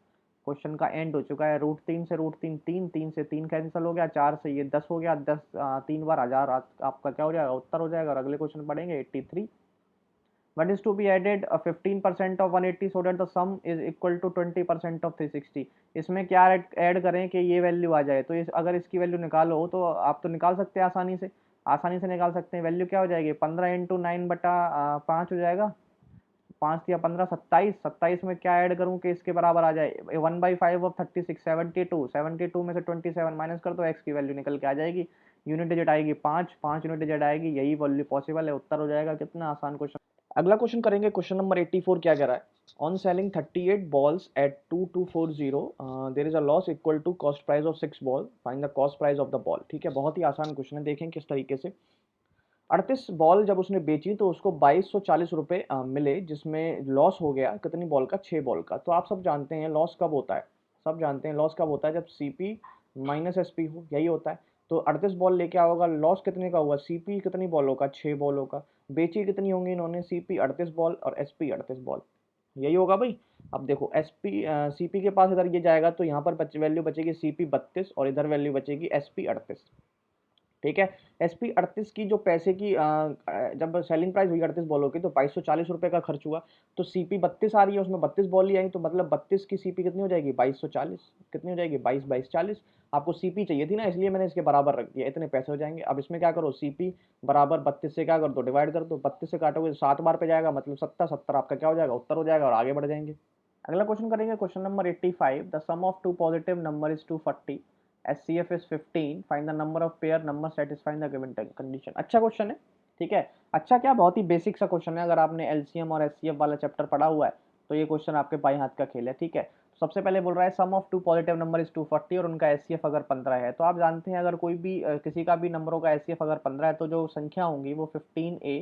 क्वेश्चन का एंड हो चुका है। √3 से √3 3, 3 से 3 कैंसिल हो गया, 4 से ये 10 हो गया, 10 3 बार 1000 आपका क्या हो जाएगा, उत्तर हो जाएगा। और अगले क्वेश्चन पढ़ेंगे 83। What is to be added 15% of 180 so that the sum is equal to 20% of 360। इसमें क्या ऐड करें कि ये वैल्यू आ जाए, तो अगर इसकी वैल्यू निकालो तो आप तो निकाल सकते हैं आसानी से, आसानी से निकाल सकते हैं। वैल्यू क्या हो जाएगी, 15 × 9/5 हो जाएगा, 5 या 15 27, 27 में क्या ऐड करूं कि इसके बराबर आ जाए, 1/5 ऑफ 36, 72, 72 में से 27 माइनस कर दो, एक्स की वैल्यू निकल के आ जाएगी। यूनिट डिजिट आएगी 5, 5 यूनिट डिजिट आएगी, यही वैल्यू पॉसिबल है, उत्तर हो जाएगा। कितना आसान क्वेश्चन। अगला क्वेश्चन करेंगे, क्वेश्चन नंबर 84। क्या कह रहा है, on selling 38 balls at 2240, there is a loss equal to cost price of 6 ball, find the cost price of the ball. ठीक है, बहुत ही आसान क्वेश्चन है, देखें किस तरीके से। 38 बॉल जब उसने बेची तो उसको 2240 रुपये मिले, जिसमें लॉस हो गया कितनी बॉल का, 6 बॉल का। तो आप सब जानते हैं लॉस कब होता है, सब जानते हैं लॉस कब होता है, जब सीपी माइनस एसपी हो, यही होता है। तो 38 बॉल लेके आओगा, लॉस कितने का हुआ, सीपी कितनी बॉलों का, 6 बॉलों का। बेची कितनी होंगी इन्होंने, सीपी 38 बॉल और एसपी 38 बॉल, यही होगा भाई। अब देखो एसपी सीपी के पास इधर ये जाएगा तो यहाँ पर वैल्यू बचेगी सीपी 32 और इधर वैल्यू बचेगी एसपी 38। ठीक है, एसपी 38 की जो पैसे की जब सेलिंग प्राइस हुई 38 बॉलों की तो 2240 रुपये का खर्च हुआ। तो सीपी 32 आ रही है, उसमें 32 बॉल ही आई, तो मतलब 32 की सीपी कितनी हो जाएगी, 2240, कितनी हो जाएगी, 22 22 40। आपको सीपी चाहिए थी ना, इसलिए मैंने इसके बराबर रख दिया, इतने पैसे हो जाएंगे। अब इसमें क्या करो, सीपी बराबर 32 से क्या कर दो, डिवाइड कर दो, 32 से काटोगे तो 7 बार पे जाएगा, मतलब 70, 70 आपका क्या हो जाएगा, उत्तर हो जाएगा। और आगे बढ़ जाएंगे। अगला क्वेश्चन करेंगे, question number 85। The sum of two positive number is 240, HCF is 15, find the number of pair number satisfying the given condition. अच्छा क्वेश्चन है, ठीक है। अच्छा क्या, बहुत ही बेसिक सा क्वेश्चन है, अगर आपने एलसीएम और एचसीएफ वाला चैप्टर पढ़ा हुआ है तो ये क्वेश्चन आपके बाएं हाथ का खेल है, ठीक है। तो सबसे पहले बोल रहा है sum of two positive number is 240 और उनका एचसीएफ अगर 15 है। तो आप जानते हैं अगर कोई भी किसी का भी नंबरों का एचसीएफ अगर 15 है तो जो संख्या होंगी वो 15A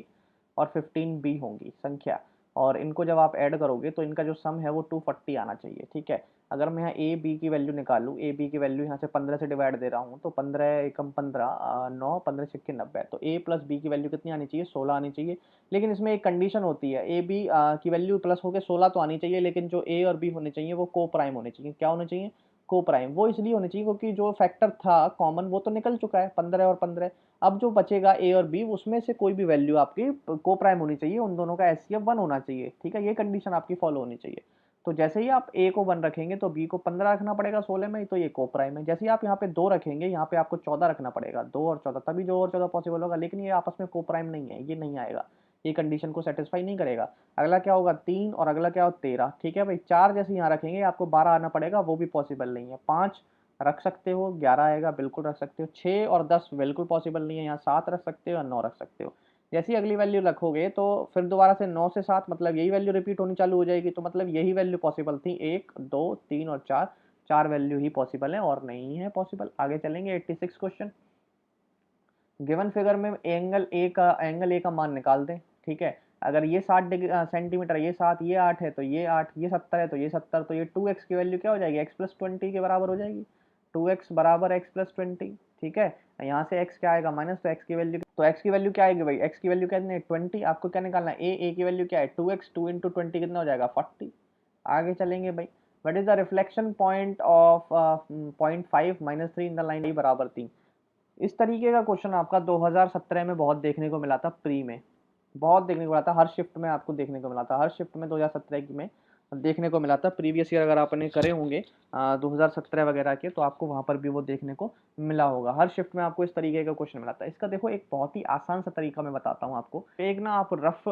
और 15B होंगी संख्या, और इनको जब आप ऐड करोगे तो इनका जो सम है वो 240 आना चाहिए, ठीक है। अगर मैं यहाँ ए बी की वैल्यू निकालूँ, ए बी की वैल्यू यहाँ से 15 से डिवाइड दे रहा हूँ, तो 15 एकम 15 9 15 छक्के 90, तो ए प्लस बी की वैल्यू कितनी आनी चाहिए, 16 आनी चाहिए। लेकिन इसमें एक कंडीशन होती है, ए बी की वैल्यू प्लस होकर 16 तो आनी चाहिए, लेकिन जो ए और बी होने चाहिए वो को प्राइम होने चाहिए। क्या होने चाहिए, को प्राइम। वो इसलिए होने चाहिए क्योंकि जो फैक्टर था कॉमन वो तो निकल चुका है 15 और 15, अब जो बचेगा ए और बी उसमें से कोई भी वैल्यू आपकी को प्राइम होनी चाहिए, उन दोनों का एचसीएफ 1 होना चाहिए, ठीक है। ये कंडीशन आपकी फॉलो होनी चाहिए। तो जैसे ही आप ए को 1 रखेंगे तो बी को 15 रखना पड़ेगा 16 में, तो ये को प्राइम है। जैसे ही आप यहाँ पे 2 रखेंगे, यहाँ पे आपको 14 रखना पड़ेगा, 2 और 14, तभी जो और 14 पॉसिबल होगा, लेकिन ये आपस में को प्राइम नहीं है, ये नहीं आएगा, ये कंडीशन को सेटिस्फाई नहीं करेगा। अगला क्या होगा 3 और अगला क्या होगा 13, ठीक है भाई। 4 जैसे यहाँ रखेंगे आपको 12 आना पड़ेगा, वो भी पॉसिबल नहीं है। 5 रख सकते हो, 11 आएगा, बिल्कुल रख सकते हो। 6 और 10 बिल्कुल पॉसिबल नहीं है, यहाँ 7 रख सकते हो और 9 रख सकते हो। जैसी ही अगली वैल्यू रखोगे तो फिर दोबारा से 9 से 7 मतलब यही वैल्यू रिपीट होनी चालू हो जाएगी, तो मतलब यही वैल्यू पॉसिबल थी, 1 2 3 और 4, 4 वैल्यू ही पॉसिबल है और नहीं है पॉसिबल। आगे चलेंगे 86 क्वेश्चन। गिवन फिगर में एंगल ए का मान निकाल दें, ठीक है। अगर ये 60 डिग्री सेंटीमीटर, ये 7, ये 8 है तो ये 8, ये 70 है तो ये 70, तो ये 2x की वैल्यू क्या हो जाएगी, x प्लस 20 के बराबर हो जाएगी। 2x बराबर x प्लस 20, ठीक है। यहाँ से x क्या आएगा माइनस, तो x की वैल्यू, तो x की वैल्यू क्या आएगी भाई, x की वैल्यू क्या है 20। आपको क्या निकालना है, a की वैल्यू क्या है 2x, 2 इंटू 20 कितना हो जाएगा 40। आगे चलेंगे भाई, what is the reflection point of 0.5 minus 3 in the line बराबर 3। इस तरीके का क्वेश्चन आपका 2017 में बहुत देखने को मिला था, प्री में बहुत देखने को मिला था, हर शिफ्ट में आपको देखने को मिला था, हर शिफ्ट में 2017 की में देखने को मिला था। प्रीवियस ईयर अगर आपने करे होंगे 2017 वगैरह के, तो आपको वहाँ पर भी वो देखने को मिला होगा, हर शिफ्ट में आपको इस तरीके का क्वेश्चन मिला था। इसका देखो एक बहुत ही आसान सा तरीका मैं बताता हूँ आपको। एक ना आप रफ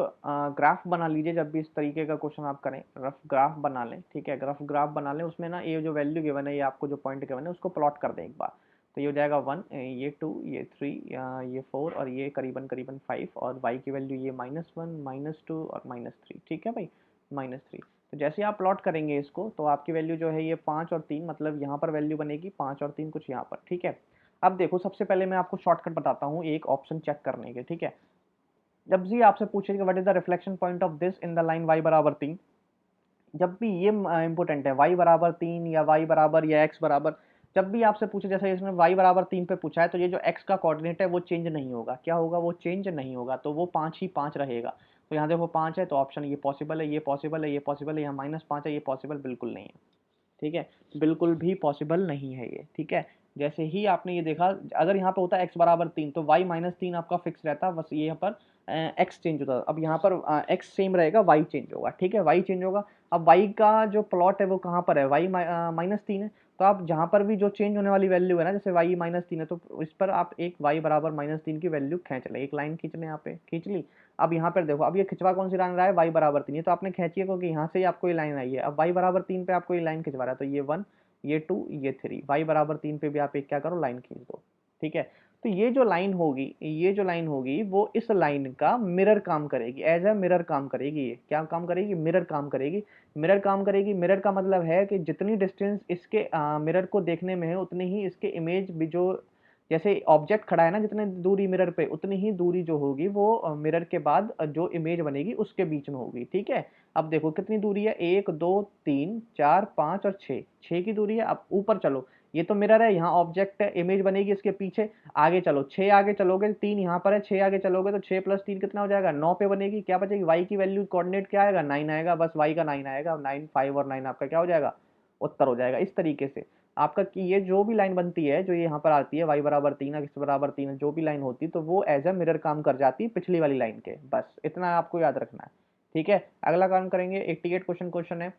ग्राफ बना लीजिए, जब भी इस तरीके का क्वेश्चन आप करें रफ ग्राफ बना लें, ठीक है। रफ ग्राफ बना लें, उसमें ना ये जो वैल्यू गिवन है, ये आपको जो पॉइंट गिवन है उसको प्लॉट कर दें एक बार। तो ये हो जाएगा 1, ये 2, ये 3, ये 4 और ये करीबन करीबन 5, और y की वैल्यू ये -1 -2 और -3, ठीक है भाई, -3। तो जैसे आप प्लॉट करेंगे इसको, तो आपकी वैल्यू जो है ये 5 और 3, मतलब यहाँ पर वैल्यू बनेगी 5 और 3 कुछ यहाँ पर, ठीक है। अब देखो सबसे पहले मैं आपको शॉर्टकट बताता हूँ एक ऑप्शन चेक करने के, ठीक है। जब भी आपसे पूछे कि what is the reflection point of this in the line y बराबर 3, जब भी ये इंपॉर्टेंट है, y बराबर 3 या y बराबर या x बराबर, जब भी आपसे पूछे, जैसे इसमें y बराबर 3 पे पूछा है, तो ये जो x का कोऑर्डिनेट है वो चेंज नहीं होगा। क्या होगा, वो चेंज नहीं होगा, तो वो 5 ही 5 रहेगा। तो यहाँ देखो 5 है, तो ऑप्शन ये पॉसिबल है, ये पॉसिबल है, ये पॉसिबल है, यहाँ -5 है, ये पॉसिबल बिल्कुल नहीं है, ठीक है। बिल्कुल भी पॉसिबल नहीं है ये, ठीक है। जैसे ही आपने ये देखा, अगर यहाँ पे होता x बराबर 3 तो y -3 आपका फिक्स रहता, बस ये यहाँ पर x चेंज होता। अब यहाँ पर x सेम रहेगा, y चेंज होगा, ठीक है, y चेंज होगा। अब y का जो प्लॉट है वो कहाँ पर है, y -3 है, तो आप जहाँ पर भी जो चेंज होने वाली वैल्यू है ना, जैसे y -3 है, तो इस पर आप एक y बराबर -3 की वैल्यू खींच लें, एक लाइन खींच लें, यहाँ पे खींच ली। अब यहाँ पर देखो, अब ये खिंचवा कौन सी लाइन रहा है, y बराबर 3, ये तो आपने खींची है क्योंकि यहाँ से ही आपको ये लाइन आई है। अब y बराबर 3 पे आपको ये लाइन खिंचवा रहा है, तो ये 1, ये 2, ये 3, y बराबर 3 पे भी आप एक क्या करो, लाइन खींच दो, ठीक है। तो ये जो लाइन होगी, ये जो लाइन होगी वो इस लाइन का मिरर काम करेगी, एज ए मिरर काम करेगी। ये क्या काम करेगी, मिरर काम करेगी। मिरर काम करेगी, मिरर का मतलब है कि जितनी डिस्टेंस इसके मिरर को देखने में है, उतनी ही इसके इमेज भी, जो जैसे ऑब्जेक्ट खड़ा है ना, जितनी दूरी मिरर पे, उतनी ही दूरी जो होगी वो मिरर के बाद जो इमेज बनेगी उसके बीच में होगी, ठीक है। अब देखो कितनी दूरी है, 1 2 3 4 5 और 6, 6 की दूरी है। अब ऊपर चलो, ये तो मिरर है, यहाँ ऑब्जेक्ट है, इमेज बनेगी इसके पीछे। आगे चलो, 6 आगे चलोगे, 3 यहाँ पर है, 6 आगे चलोगे तो 6 + 3 कितना हो जाएगा, 9 पे बनेगी। क्या बचेगी, y की वैल्यू कोऑर्डिनेट क्या आएगा, 9 आएगा, बस y का 9 आएगा। 9 5 और 9 आपका क्या हो जाएगा, उत्तर हो जाएगा। इस तरीके से आपका कि ये जो भी लाइन बनती है, जो ये यहाँ पर आती है y बराबर 3, x बराबर 3, जो भी लाइन होती है, तो वो एज ए मिरर काम कर जाती है पिछली वाली लाइन के। बस इतना आपको याद रखना है, ठीक है। अगला काम करेंगे, 88 क्वेश्चन है,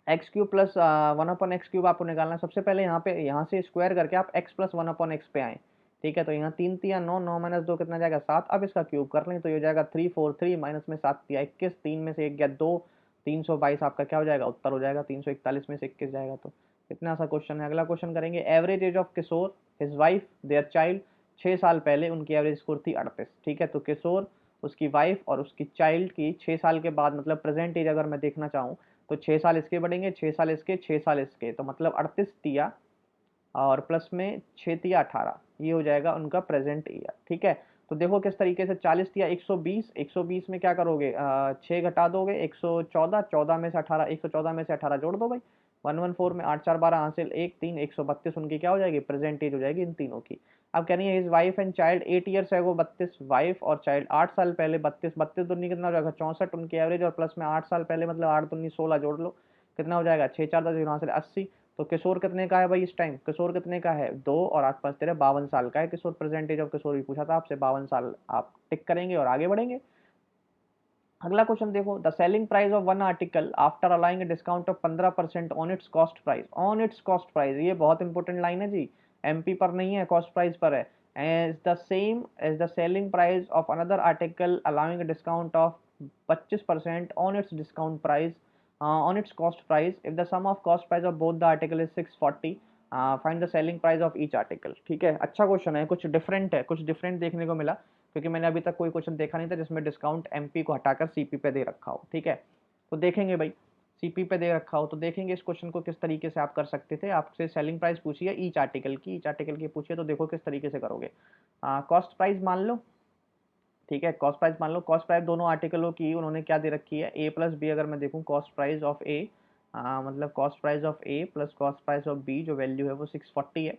एक्स क्यूब प्लस 1/x³ आपको निकालना है। सबसे पहले यहाँ पे, यहाँ से स्क्वायर करके आप x प्लस 1/x पे आए, ठीक है। तो यहाँ 3 3 9, 9 - 2 कितना जाएगा 7। अब इसका क्यूब कर लें तो ये हो जाएगा 3 4 3 माइनस में 7 3 21, 3 में से 1 गया 2, 322 आपका क्या हो जाएगा, उत्तर हो जाएगा। 341 में से 21 जाएगा, तो इतना सा क्वेश्चन है। अगला क्वेश्चन करेंगे, average age of Kishore his wife their child, 6 साल पहले उनकी एवरेज स्कोर थी 38, ठीक है। तो किशोर, उसकी वाइफ और उसकी चाइल्ड की 6 साल के बाद, मतलब प्रेजेंट एज अगर मैं देखना चाहूँ तो 6 साल इसके बढ़ेंगे, 6 साल इसके, 6 साल इसके, तो मतलब 38 तिया और प्लस में 6 तिया 18, ये हो जाएगा उनका प्रेजेंट ईयर। ठीक है, तो देखो किस तरीके से 40 तिया 120, 120 में क्या करोगे, 6 घटा दोगे 114, 14 में से 18, 114 में से 18 जोड़ दो भाई, 114 में 8 4 12 हासिल 1 3, 132 उनकी क्या हो जाएगी, प्रेजेंट एज हो जाएगी इन तीनों की। अब कह रही है his wife and child 8 years है वो 32, वाइफ और चाइल्ड 8 साल पहले 32, 32 दुनी कितना हो जाएगा 64 उनकी एवरेज, और प्लस में 8 साल पहले मतलब 8 दुनी 16 जोड़ लो, कितना हो जाएगा 6 4 10 हासिल 80। तो किशोर कितने का है भाई इस टाइम, किशोर कितने का है 2 और 8 5 13 52 साल का है किशोर, प्रेजेंटेज ऑफ किशोर भी पूछा था आपसे, 52 साल आप टिक करेंगे और आगे बढ़ेंगे। अगला क्वेश्चन देखो, the selling price of one article after allowing a discount of 15% on it's cost price, on it's cost price, ये बहुत इंपॉर्टेंट लाइन है जी, एमपी पर नहीं है, कॉस्ट प्राइस पर है। As the same as the selling price of another article allowing a discount of 25% on its discount price on its cost price, if the sum of cost price of both the article is 640, find the selling price of each article। ठीक है, अच्छा question है, कुछ different है, कुछ different देखने को मिला, क्योंकि मैंने अभी तक कोई क्वेश्चन देखा नहीं था जिसमें डिस्काउंट एमपी को हटाकर सीपी पे दे रखा हो। ठीक है, तो देखेंगे भाई, सीपी पे दे रखा हो तो देखेंगे इस क्वेश्चन को किस तरीके से आप कर सकते थे। आपसे सेलिंग प्राइस पूछी है ईच आर्टिकल की, ईच आर्टिकल की पूछिए, तो देखो किस तरीके से करोगे। कॉस्ट प्राइस मान लो, ठीक है, कॉस्ट प्राइस मान लो, कॉस्ट प्राइस दोनों आर्टिकलों की उन्होंने क्या दे रखी है, ए प्लस बी, अगर मैं देखूँ कॉस्ट प्राइस ऑफ ए, मतलब cost price of A plus cost price of B, जो वैल्यू है वो 640 है।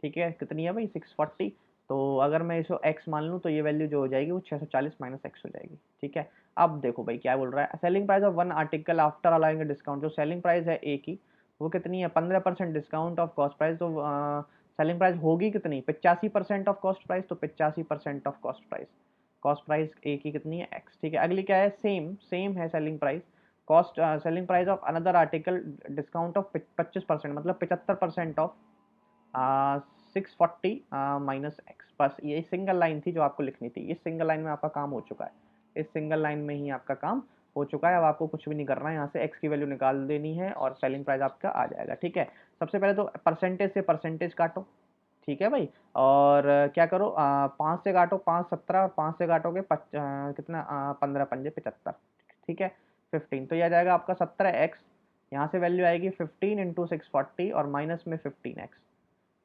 ठीक है, कितनी है भाई 640, तो अगर मैं इसको एक्स मान लूँ तो ये वैल्यू जो हो जाएगी वो 640 माइनस एक्स हो जाएगी। ठीक है, अब देखो भाई क्या बोल रहा है, selling price of one article after allowing discount, जो सेलिंग प्राइस है ए की वो कितनी है, 15% डिस्काउंट ऑफ कॉस्ट प्राइस, तो सेलिंग प्राइस होगी कितनी, 85% ऑफ कॉस्ट प्राइस, तो 85% of cost price, cost price A की कितनी है एक्स। ठीक है, अगली क्या है, सेम सेम है selling price, cost selling price of another article discount of 25%, मतलब 75% ऑफ 640 माइनस एक्स। बस ये सिंगल लाइन थी जो आपको लिखनी थी, इस सिंगल लाइन में आपका काम हो चुका है, इस सिंगल लाइन में ही आपका काम हो चुका है। अब आपको कुछ भी नहीं करना है, यहाँ से एक्स की वैल्यू निकाल देनी है और सेलिंग प्राइस आपका आ जाएगा। ठीक है, सबसे पहले तो परसेंटेज से परसेंटेज काटो, ठीक है भाई, और क्या करो, 5 से काटो, 5 17, और 5 से काटोगे कितना, 15 पंजे 75, ठीक है 15, तो यह आ जाएगा आपका 17x, यहाँ से वैल्यू आएगी 15 इंटू 640 और माइनस में 15x,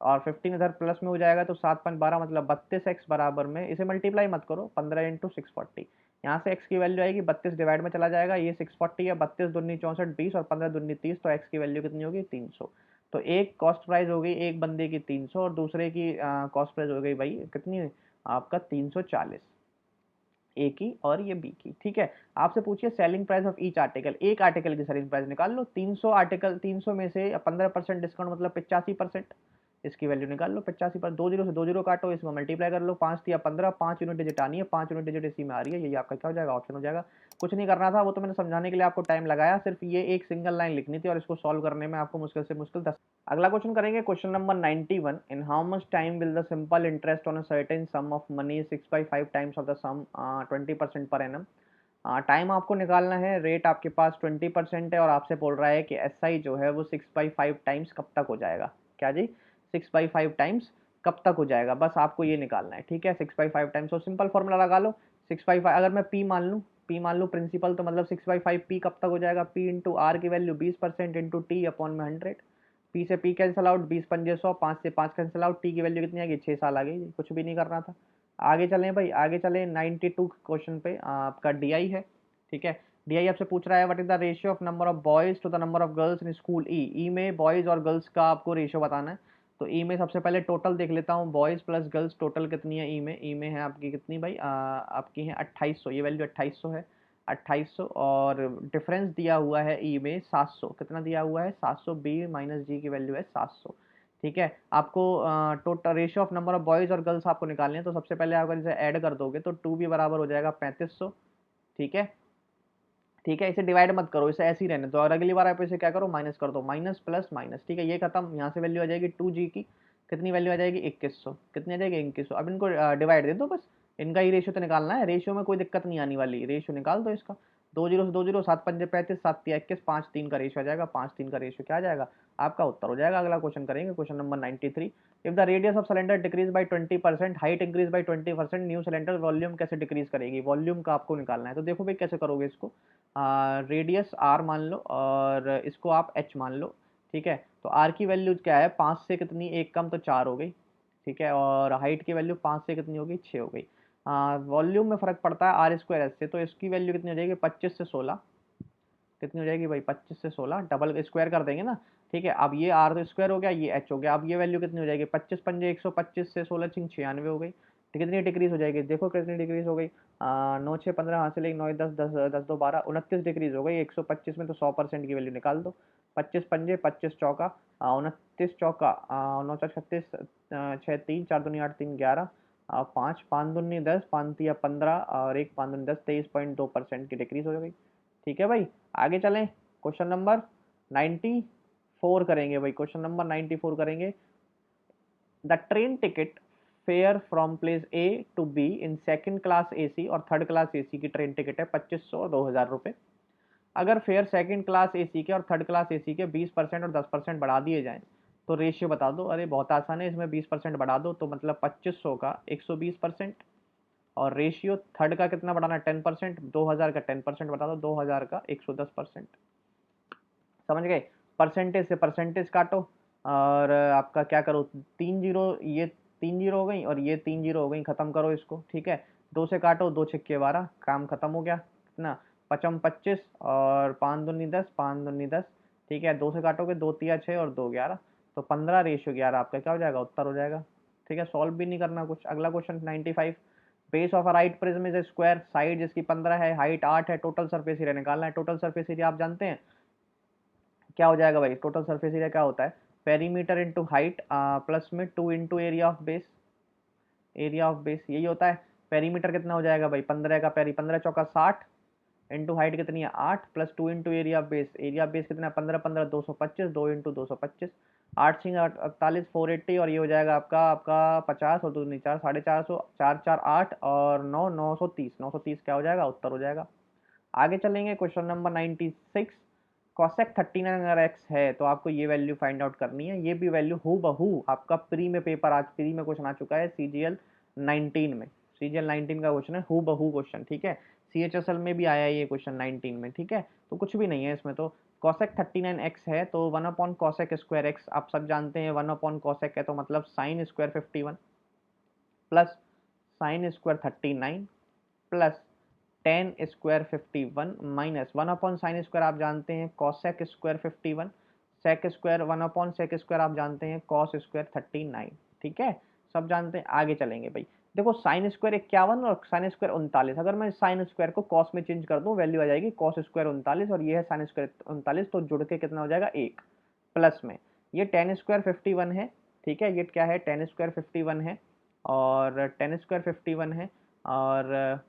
और 15 इधर प्लस में हो जाएगा तो 7 5 12 मतलब 32x बराबर में, इसे मल्टीप्लाई मत करो, 15 इंटू 640, यहाँ से x की वैल्यू आएगी 32 डिवाइड में चला जाएगा, ये 640 है, 32 दूनी 64 20 और 15 दूनी 30, तो x की वैल्यू कितनी होगी 300। तो एक कॉस्ट प्राइस हो गई एक बंदे की 300 और दूसरे की कॉस्ट प्राइस हो गई भाई कितनी, आपका 340, ए की और ये बी की। ठीक है, आपसे पूछिए selling price of each article, एक आर्टिकल की सेलिंग प्राइस निकाल लो, 300 आर्टिकल, 300 में से 15% डिस्काउंट मतलब 85%, इसकी वैल्यू निकाल लो 85 पर, 2 जीरो से 2 जीरो काटो, इसको मल्टीप्लाई कर लो, 5 या 15, 5 यूनिट डिजिट आनी है, 5 यूनिट डिजिट इसी में आ रही है, यही आपका क्या हो जाएगा ऑप्शन हो जाएगा। कुछ नहीं करना था, वो तो मैंने समझाने के लिए आपको टाइम लगाया, सिर्फ ये एक सिंगल लाइन लिखनी थी और इसको सॉल्व करने में आपको मुश्किल से मुश्किल 10। अगला क्वेश्चन करेंगे, question number 91, in how much time will the simple interest on a certain sum of money 6/5 times of the sum 20% per annum. Time आपको निकालना है, रेट आपके पास 20% है और आपसे बोल रहा है कि एस आई जो है वो 6/5 टाइम्स कब तक हो जाएगा, क्या जी 6/5 टाइम्स कब तक हो जाएगा, बस आपको ये निकालना है। ठीक है, 6/5 टाइम्स, और सिंपल फॉर्मूला लगा लो, 6/5 अगर मैं पी मान लूँ, पी मान लूँ प्रिंसिपल, तो मतलब 6/5 पी कब तक हो जाएगा, पी इंटू आर की वैल्यू 20% इंटू टी अपॉन में 100, पी से पी कैंसिल आउट, 20 पंजे 100, 5 से 5 कैंसिल आउट, टी की वैल्यू कितनी आ गई 6 साल आ गई, कुछ भी नहीं करना था। आगे चलें भाई, आगे चलें 92 क्वेश्चन पे, आपका डी आई है। ठीक है, डी आई आपसे पूछ रहा है what is the ratio of number of boys to the number of girls in school E, E में बॉयज और गर्ल्स का आपको रेशियो बताना है। तो ई में सबसे पहले टोटल देख लेता हूँ, बॉयज प्लस गर्ल्स टोटल कितनी है ई में, ई में है आपकी कितनी भाई, आपकी है 2800, ये वैल्यू 2800 है, 2800, और डिफरेंस दिया हुआ है ई में 700, कितना दिया हुआ है 700, बी माइनस जी की वैल्यू है 700। ठीक है, आपको total ratio of number of boys और गर्ल्स आपको निकालने हैं, तो सबसे पहले आप अगर इसे ऐड कर दोगे तो 2 भी बराबर हो जाएगा 3500। ठीक है, ठीक है, इसे डिवाइड मत करो, इसे ऐसे ही रहने दो, और अगली बार आप इसे क्या करो माइनस कर दो, माइनस प्लस माइनस। ठीक है, ये खत्म, यहाँ से वैल्यू आ जाएगी 2g की, कितनी वैल्यू आ जाएगी 2100, कितनी आ जाएगी 2100, अब इनको डिवाइड दे दो बस, इनका ही रेशियो तो निकालना है, रेशियो में कोई दिक्कत नहीं आने वाली, रेशियो निकाल दो इसका, दो जीरो से दो जीरो, 7 5 35, 7 3 21, 5 3 का रेशियो आ जाएगा, 5 3 का रेशियो क्या आ जाएगा आपका उत्तर हो जाएगा। अगला क्वेश्चन करेंगे, question number 93। If the radius of cylinder decrease by 20%, height increase by 20%, new cylinder volume कैसे डिक्रीज करेगी, वॉल्यूम का आपको निकालना है। तो देखो भाई कैसे करोगे इसको, रेडियस आर मान लो और इसको आप एच मान लो, ठीक है। तो आर की वैल्यू क्या है, 5 से कितनी, एक कम तो 4 हो गई, ठीक है, और हाइट की वैल्यू 5 से कितनी हो गई, 6 हो गई। वॉल्यूम में फर्क पड़ता है आर स्क्वायर एस से, तो इसकी वैल्यू कितनी हो जाएगी, 25 से 16, कितनी हो जाएगी भाई, 25 से 16, डबल स्क्वायर कर देंगे ना, ठीक है। अब ये आर स्क्वायर हो गया, ये एच हो गया, अब ये वैल्यू कितनी हो जाएगी, 25 पंजे 125 से 16 छिंग 96 हो गई। तो कितनी डिक्रीज हो जाएगी, देखो कितनी डिक्रीज हो गई, 9 6 15, यहाँ से लेके 9 10 10 10 2 12, 29 डिक्रीज हो गई। 125 में तो 100% की वैल्यू निकाल दो, 25 पंजे 25 चौका, 29 चौका, 9 4 36, 6 3 4 दूनी 8 3 11, 5 5 दूनी 10, 5 या 15 और 1 5 दूनी 10, 23.2% की डिक्रीज हो गई। ठीक है भाई, आगे चलें, क्वेश्चन नंबर 94 करेंगे भाई, क्वेश्चन नंबर 94 करेंगे। The train ticket fare from place A to B in second class AC और थर्ड क्लास एसी की ट्रेन टिकट है 2500 और 2000 रुपये। अगर फेयर सेकंड क्लास एसी के और थर्ड क्लास एसी के 20% और 10% बढ़ा दिए जाएं तो रेशियो बता दो। अरे बहुत आसान है, इसमें 20% बढ़ा दो तो मतलब 2500 का 120%, और रेशियो थर्ड का कितना बढ़ाना है, 10%, 2000 का 10% बता दो, 2000 का 110%। समझ गए, परसेंटेज से परसेंटेज काटो और आपका क्या करो, 3 जीरो, ये 3 जीरो हो गई और ये 3 जीरो हो गई, खत्म करो इसको, ठीक है। 2 से काटो, 2 6 12, काम खत्म हो गया। कितना, 25 25 और 5 दूनी 10, 5 दूनी 10, ठीक है। 2 से काटोगे, 2 3 6 और 2 11, तो 15 रेशियो 11 आपका क्या हो जाएगा, उत्तर हो जाएगा। ठीक है, सॉल्व भी नहीं करना कुछ। अगला question 95। Base of a right prism is square, side जिसकी 15 है, हाइट 8 है, टोटल सरफेस एरिया निकालना है। टोटल सरफेस एरिया आप जानते हैं क्या हो जाएगा भाई, टोटल सरफेस एरिया क्या होता है, पेरीमीटर इंटू हाइट प्लस में 2 into area of base, area of base यही होता है। पेरीमीटर कितना हो जाएगा भाई, 15 का पेरी, 15 चौका 60, इंटू हाइट कितनी है 8, plus 2 into area of base, area of base कितना है 15 15 225, 2 इंटू 225, 8 सिंह 48, 480, और ये हो जाएगा आपका आपका 50 और 2 नहीं 4, 450, 4 4 8 और 9 930, 930 क्या हो जाएगा, उत्तर हो जाएगा। आगे चलेंगे, क्वेश्चन नंबर 96। कॉसेक 39 अगर एक्स है तो आपको ये वैल्यू फाइंड आउट करनी है। ये भी वैल्यू हु बहू आपका प्री में पेपर, आज प्री में क्वेश्चन आ चुका है सीजीएल 19 में, सीजीएल 19 का क्वेश्चन है हु बहू क्वेश्चन, ठीक है। सीएचएसएल में भी आया है ये क्वेश्चन 19 में, ठीक है। तो कुछ भी नहीं है इसमें, तो कॉसेक 39 एक्स है तो 1 अपॉन कॉसेक स्क्वायर एक्स, आप सब जानते हैं 1 अपॉन कॉसेक है तो मतलब sine square 51 plus sine square 39 plus tan square 51 minus 1 upon sine square आप जानते हैं cosec square 51, sec square 1 upon sec square आप जानते हैं कॉस स्क्वायर 39, ठीक है, सब जानते हैं। आगे चलेंगे भाई, देखो साइन स्क्वायर 51 और साइन स्क्वायर 39, अगर मैं साइन स्क्वायर को कॉस में चेंज कर दूं वैल्यू आ जाएगी कॉस स्क्वायर 39, और ये है साइन स्क्वायर 39, तो जुड़ के कितना हो जाएगा 1, प्लस में ये टेन स्क्वायर 51 है, ठीक है, ये क्या है टेन स्क्वायर 51 है, और टेन स्क्वायर 51 है, और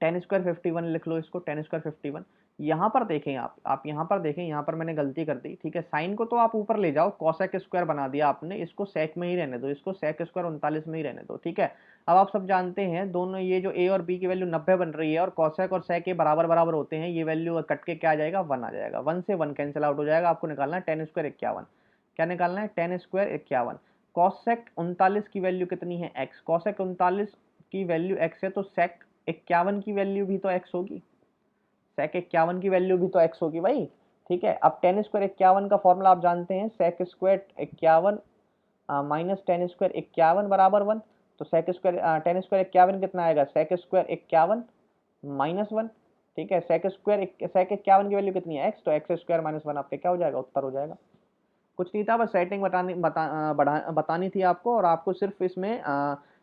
टेन स्क्वायर 51 लिख लो इसको, टेन स्क्वायर 51। यहाँ पर देखें आप यहाँ पर देखें, यहाँ पर मैंने गलती कर दी, ठीक है। साइन को तो आप ऊपर ले जाओ, कॉसेक स्क्वायर बना दिया आपने, इसको सेक में ही रहने दो, इसको सेक स्क्वायर 39 में ही रहने दो, ठीक है। अब आप सब जानते हैं दोनों ये जो ए और बी की वैल्यू 90 बन रही है और कॉसेक और सेक के बराबर बराबर होते हैं, ये वैल्यू कट के क्या आ जाएगा 1 आ जाएगा, 1 से 1 कैंसिल आउट हो जाएगा। आपको निकालना है टेन स्क्वायर 51, क्या निकालना है टेन स्क्वायर 51। कॉसेक 39 की वैल्यू कितनी है एक्स, कॉसेक 39 की वैल्यू एक्स है तो सेक 51 की वैल्यू भी तो एक्स होगी, सेक 51 की वैल्यू भी तो एक्स होगी भाई, ठीक है। अब टेन स्क्वायर 51 का फॉर्मूला आप जानते हैं, sec square 51 minus tan square 51 बराबर 1, तो सेक स्क्वायर टेन स्क्वायर 51 कितना आएगा, सेक स्क्वायर 51 -1, ठीक है। सेक 51 की वैल्यू कितनी है एक्स, तो एक्स स्क्वायर -1 आपके क्या हो जाएगा, उत्तर हो जाएगा। कुछ नहीं था, बस सेटिंग बतानी थी आपको, और आपको सिर्फ इसमें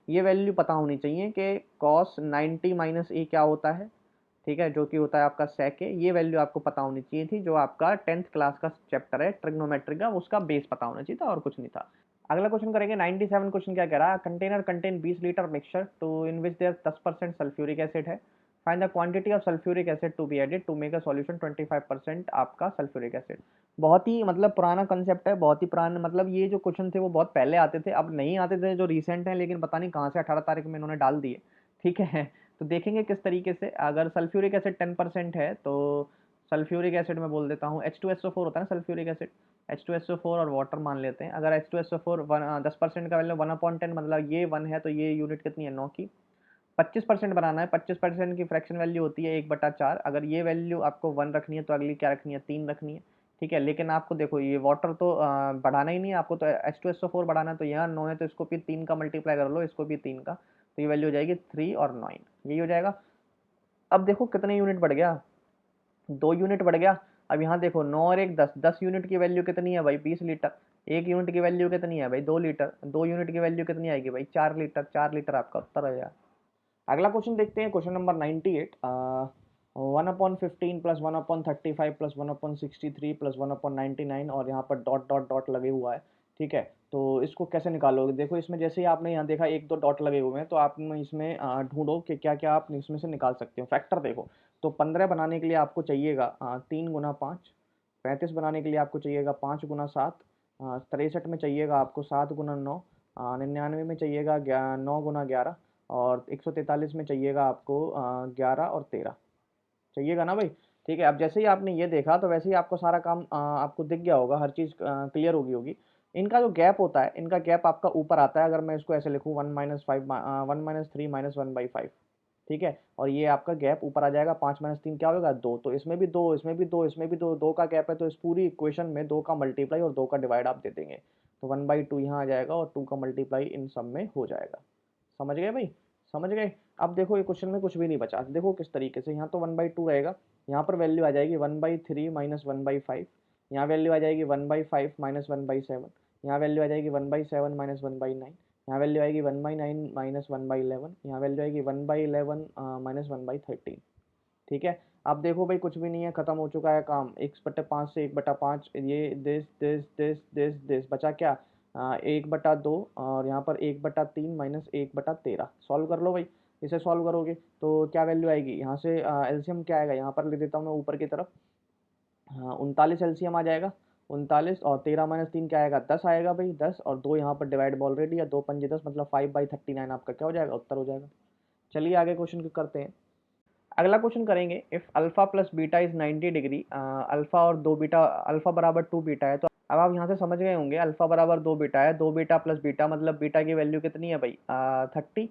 ये वैल्यू पता होनी चाहिए कि कॉस 90 माइनस ए क्या होता है, ठीक है, जो कि होता है आपका सेक है। ये वैल्यू आपको पता होनी चाहिए थी, जो आपका 10th क्लास का चैप्टर है ट्रिग्नोमेट्री का, उसका बेस पता होना चाहिए था, और कुछ नहीं था। अगला क्वेश्चन करेंगे 97 क्वेश्चन क्या कह रहा है, container contain 20 litre mixture to in which there 10% sulphuric acid है, find the quantity of sulphuric acid to be added to make a solution 25% आपका सल्फ्यूरिक एसिड। बहुत ही मतलब पुराना कंसेप्ट है, बहुत ही पुराना, मतलब ये जो क्वेश्चन थे वो बहुत पहले आते थे, अब नहीं आते थे जो रिसेंट है, लेकिन पता नहीं कहाँ से 18 तारीख में इन्होंने डाल दिए, ठीक है। तो देखेंगे किस तरीके से। अगर सल्फ्यूरिक एसिड 10% है तो सल्फ्यूरिक एसिड में बोल देता हूँ H2SO4 होता है ना सल्फ्यूरिक एसिड, H2SO4 और वाटर मान लेते हैं। अगर H2SO4 10% का वैल्यू 1/10 मतलब ये 1 है तो ये यूनिट कितनी है 9 की। 25% बनाना है, 25% की फ्रैक्शन वैल्यू होती है 1/4। अगर ये वैल्यू आपको 1 रखनी है तो अगली क्या रखनी है 3 रखनी है, ठीक है। लेकिन आपको देखो ये वाटर तो बढ़ाना ही नहीं है, आपको तो H2SO4 बढ़ाना है, तो यहाँ 9 है तो इसको भी 3 का मल्टीप्लाई कर लो, इसको भी 3 का, तो ये वैल्यू हो जाएगी 3 और 9, यही हो जाएगा। अब देखो कितने यूनिट बढ़ गया, 2 यूनिट बढ़ गया। अब यहाँ देखो 9 और 1 10, 10 यूनिट की वैल्यू कितनी है भाई 20 लीटर। 1 यूनिट की वैल्यू कितनी है भाई 2 लीटर। 2 यूनिट की वैल्यू कितनी आएगी भाई 4 लीटर। 4 लीटर आपका उत्तर हो जाएगा। अगला क्वेश्चन देखते हैं, question number 98। 1/15 plus 1/35 plus 1/63 plus 1/99 और यहाँ पर डॉट डॉट डॉट लगे हुआ है, ठीक है। तो इसको कैसे निकालोगे, देखो इसमें जैसे ही आपने यहाँ देखा 1 2 डॉट लगे हुए हैं तो आप इसमें ढूंढो कि क्या क्या आप इसमें से निकाल सकते हो। फैक्टर देखो, तो 15 बनाने के लिए आपको चाहिएगा 3 गुना 5। 35 बनाने के लिए आपको चाहिएगा 5 गुना 7। 63 में चाहिएगा आपको 7 गुना 9। 99 में चाहिएगा 9 गुना 11। और 143 में चाहिएगा आपको 11 और 13 चाहिएगा ना भाई, ठीक है। अब जैसे ही आपने ये देखा तो वैसे ही आपको सारा काम आपको दिख गया होगा, हर चीज़ क्लियर होगी होगी। इनका जो गैप होता है, इनका गैप आपका ऊपर आता है। अगर मैं इसको ऐसे लिखूँ 1 - 3 - 1/5, ठीक है। और ये आपका गैप ऊपर आ जाएगा, 5 - 3 क्या होगा 2। तो इसमें भी 2, इसमें भी 2, इसमें भी 2, 2 का गैप है, तो इस पूरी इक्वेशन में 2 का मल्टीप्लाई और 2 का डिवाइड आप दे देंगे, तो 1/2 यहाँ आ जाएगा और 2 का मल्टीप्लाई इन सब में हो जाएगा। समझ गए भाई, समझ गए। अब देखो ये क्वेश्चन में कुछ भी नहीं बचा, देखो किस तरीके से। यहाँ तो 1/2 रहेगा, यहाँ पर वैल्यू आ जाएगी 1/3 - 1/5। यहाँ वैल्यू आ जाएगी 1/5 - 1/7। यहाँ वैल्यू आ जाएगी 1/7 - 1/9। यहाँ वैल्यू आएगी 1/9 - 1/11। यहाँ वैल्यू आएगी 1/11 - 1/13, ठीक है। अब देखो भाई कुछ भी नहीं है, खत्म हो चुका है काम। 1/5 से 1/5 ये दिस बचा क्या 1/2 और यहाँ पर 1/3 - 1/13। सॉल्व कर लो भाई, इसे सॉल्व करोगे तो क्या वैल्यू आएगी। यहाँ से एलसीएम क्या आएगा, यहाँ पर लिख देता हूँ मैं ऊपर की तरफ। हाँ 39 एलसीएम आ जाएगा। 39 और 13 - 3 क्या आएगा 10 आएगा भाई 10, और 2 यहाँ पर डिवाइड ऑलरेडी है, 2 पंजे 10 मतलब 5/39 आपका क्या हो जाएगा उत्तर हो जाएगा। चलिए आगे क्वेश्चन को करते हैं। अगला क्वेश्चन करेंगे, if alpha plus beta is 90 degree, alpha और 2 बीटा, अल्फा बराबर 2 बीटा है। तो अब आप यहाँ से समझ गए होंगे अल्फा बराबर 2 बीटा है, 2 बीटा प्लस बीटा मतलब बीटा की वैल्यू कितनी है भाई 30।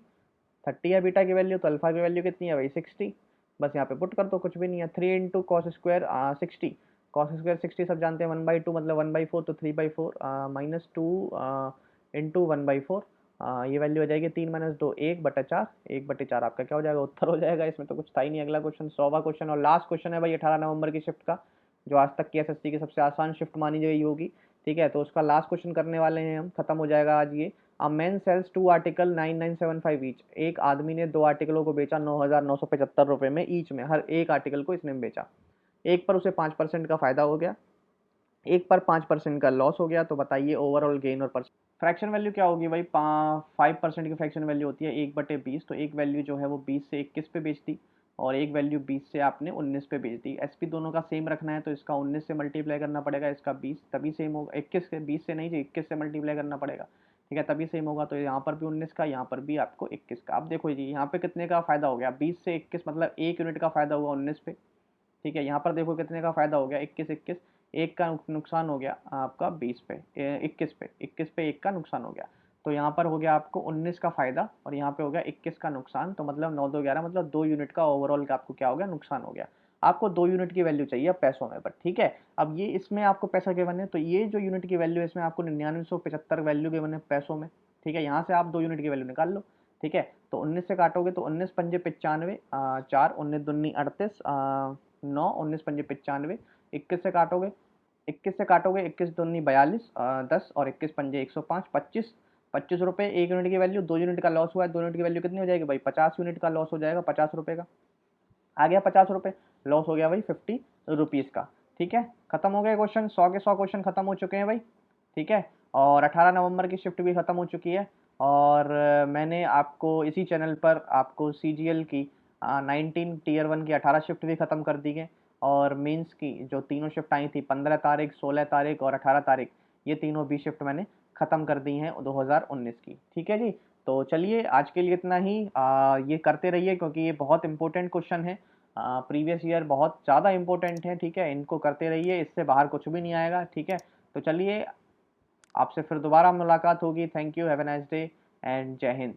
30 है बीटा की वैल्यू, तो अल्फा की वैल्यू कितनी है भाई 60। बस यहाँ पे पुट कर दो, कुछ भी नहीं है। 3 into cos square 60, cos square 60 सब जानते हैं 1/2 मतलब 1/4, तो 3/4 -2 इंटू 1/4। ये वैल्यू हो जाएगी 3 - 2 1/4। 1/4 आपका क्या हो जाएगा उत्तर हो जाएगा। इसमें तो कुछ था ही नहीं। अगला क्वेश्चन 100वां क्वेश्चन और लास्ट क्वेश्चन है भाई 18 नवंबर की शिफ्ट का, जो आज तक की एसएससी की सबसे आसान शिफ्ट मानी गई होगी, ठीक है। तो उसका लास्ट क्वेश्चन करने वाले हैं हम, खत्म हो जाएगा आज ये। A man sells 2 article 9975 each. एक आदमी ने 2 आर्टिकलों को बेचा 9,975 रुपए में ईच में, हर एक आर्टिकल को इसने बेचा। एक पर उसे 5% का फायदा हो गया, एक पर 5% का लॉस हो गया। तो बताइए ओवरऑल गेन और परसेंट। फ्रैक्शन वैल्यू क्या होगी भाई 5% की फ्रैक्शन वैल्यू होती है 1/20। तो एक वैल्यू जो है वो 20 से 21 पे बेच दी और एक वैल्यू 20 से आपने 19 पे बेच दी। एसपी दोनों का सेम रखना है तो इसका 19 से मल्टीप्लाई करना पड़ेगा, इसका 20, तभी सेम होगा। 21 से 20 से नहीं जी 21 से मल्टीप्लाई करना पड़ेगा, ठीक है, तभी सेम होगा। तो यहाँ पर भी 19 का, यहाँ पर भी आपको 21 का। अब देखो जी यहाँ पे कितने का फायदा हो गया 20 से 21 मतलब 1 यूनिट का फायदा हुआ 19 पे, ठीक है। यहाँ पर देखो कितने का फायदा हो गया 21 21, एक का नुकसान हो गया आपका 20 पे 21 पे 21 पे एक का नुकसान हो गया। तो यहाँ पर हो गया आपको 19 का फायदा और यहाँ पे हो गया 21 का नुकसान। तो मतलब 9 2 11 मतलब 2 यूनिट का ओवरऑल का आपको क्या हो गया नुकसान हो गया। आपको 2 यूनिट की वैल्यू चाहिए पैसों में, पर ठीक है। अब ये इसमें आपको पैसा गिवन है तो ये जो यूनिट की वैल्यू है इसमें आपको 9975 वैल्यू गिवन है पैसों में, ठीक है। यहाँ से आप 2 यूनिट की वैल्यू निकाल लो, ठीक है। तो 19 से काटोगे तो 19 पंजे 95, 4 19 दूनी 38, 9 19 पंजे 95। 21 से काटोगे, 21 से काटोगे 21 दूनी 42, 10 और 21 पंजे 105, 25। 25 रुपये एक यूनिट की वैल्यू, 2 यूनिट का लॉस हुआ है, 2 यूनिट की वैल्यू कितनी हो जाएगी भाई 50 यूनिट का लॉस हो जाएगा 50 रुपये का। आ गया 50 रुपये, लॉस हो गया भाई 50 रुपीज़ का, ठीक है। खत्म हो गए क्वेश्चन, 100 के 100 क्वेश्चन खत्म हो चुके हैं भाई, ठीक है। और 18 नवंबर की शिफ्ट भी खत्म हो चुकी है। और मैंने आपको इसी चैनल पर आपको सीजीएल की 19 टीयर 1 की 18 शिफ्ट भी खत्म कर दी है। और मेंस की जो तीनों शिफ्ट आई थी 15 तारीख 16 तारीख और 18 तारीख, ये तीनों भी शिफ्ट मैंने ख़त्म कर दी हैं 2019 की, ठीक है जी। तो चलिए आज के लिए इतना ही। ये करते रहिए क्योंकि ये बहुत इंपॉर्टेंट क्वेश्चन है, प्रीवियस ईयर बहुत ज़्यादा इंपॉर्टेंट है, ठीक है। इनको करते रहिए, इससे बाहर कुछ भी नहीं आएगा, ठीक है। तो चलिए आपसे फिर दोबारा मुलाकात होगी। Thank you, have a nice day and जय हिंद।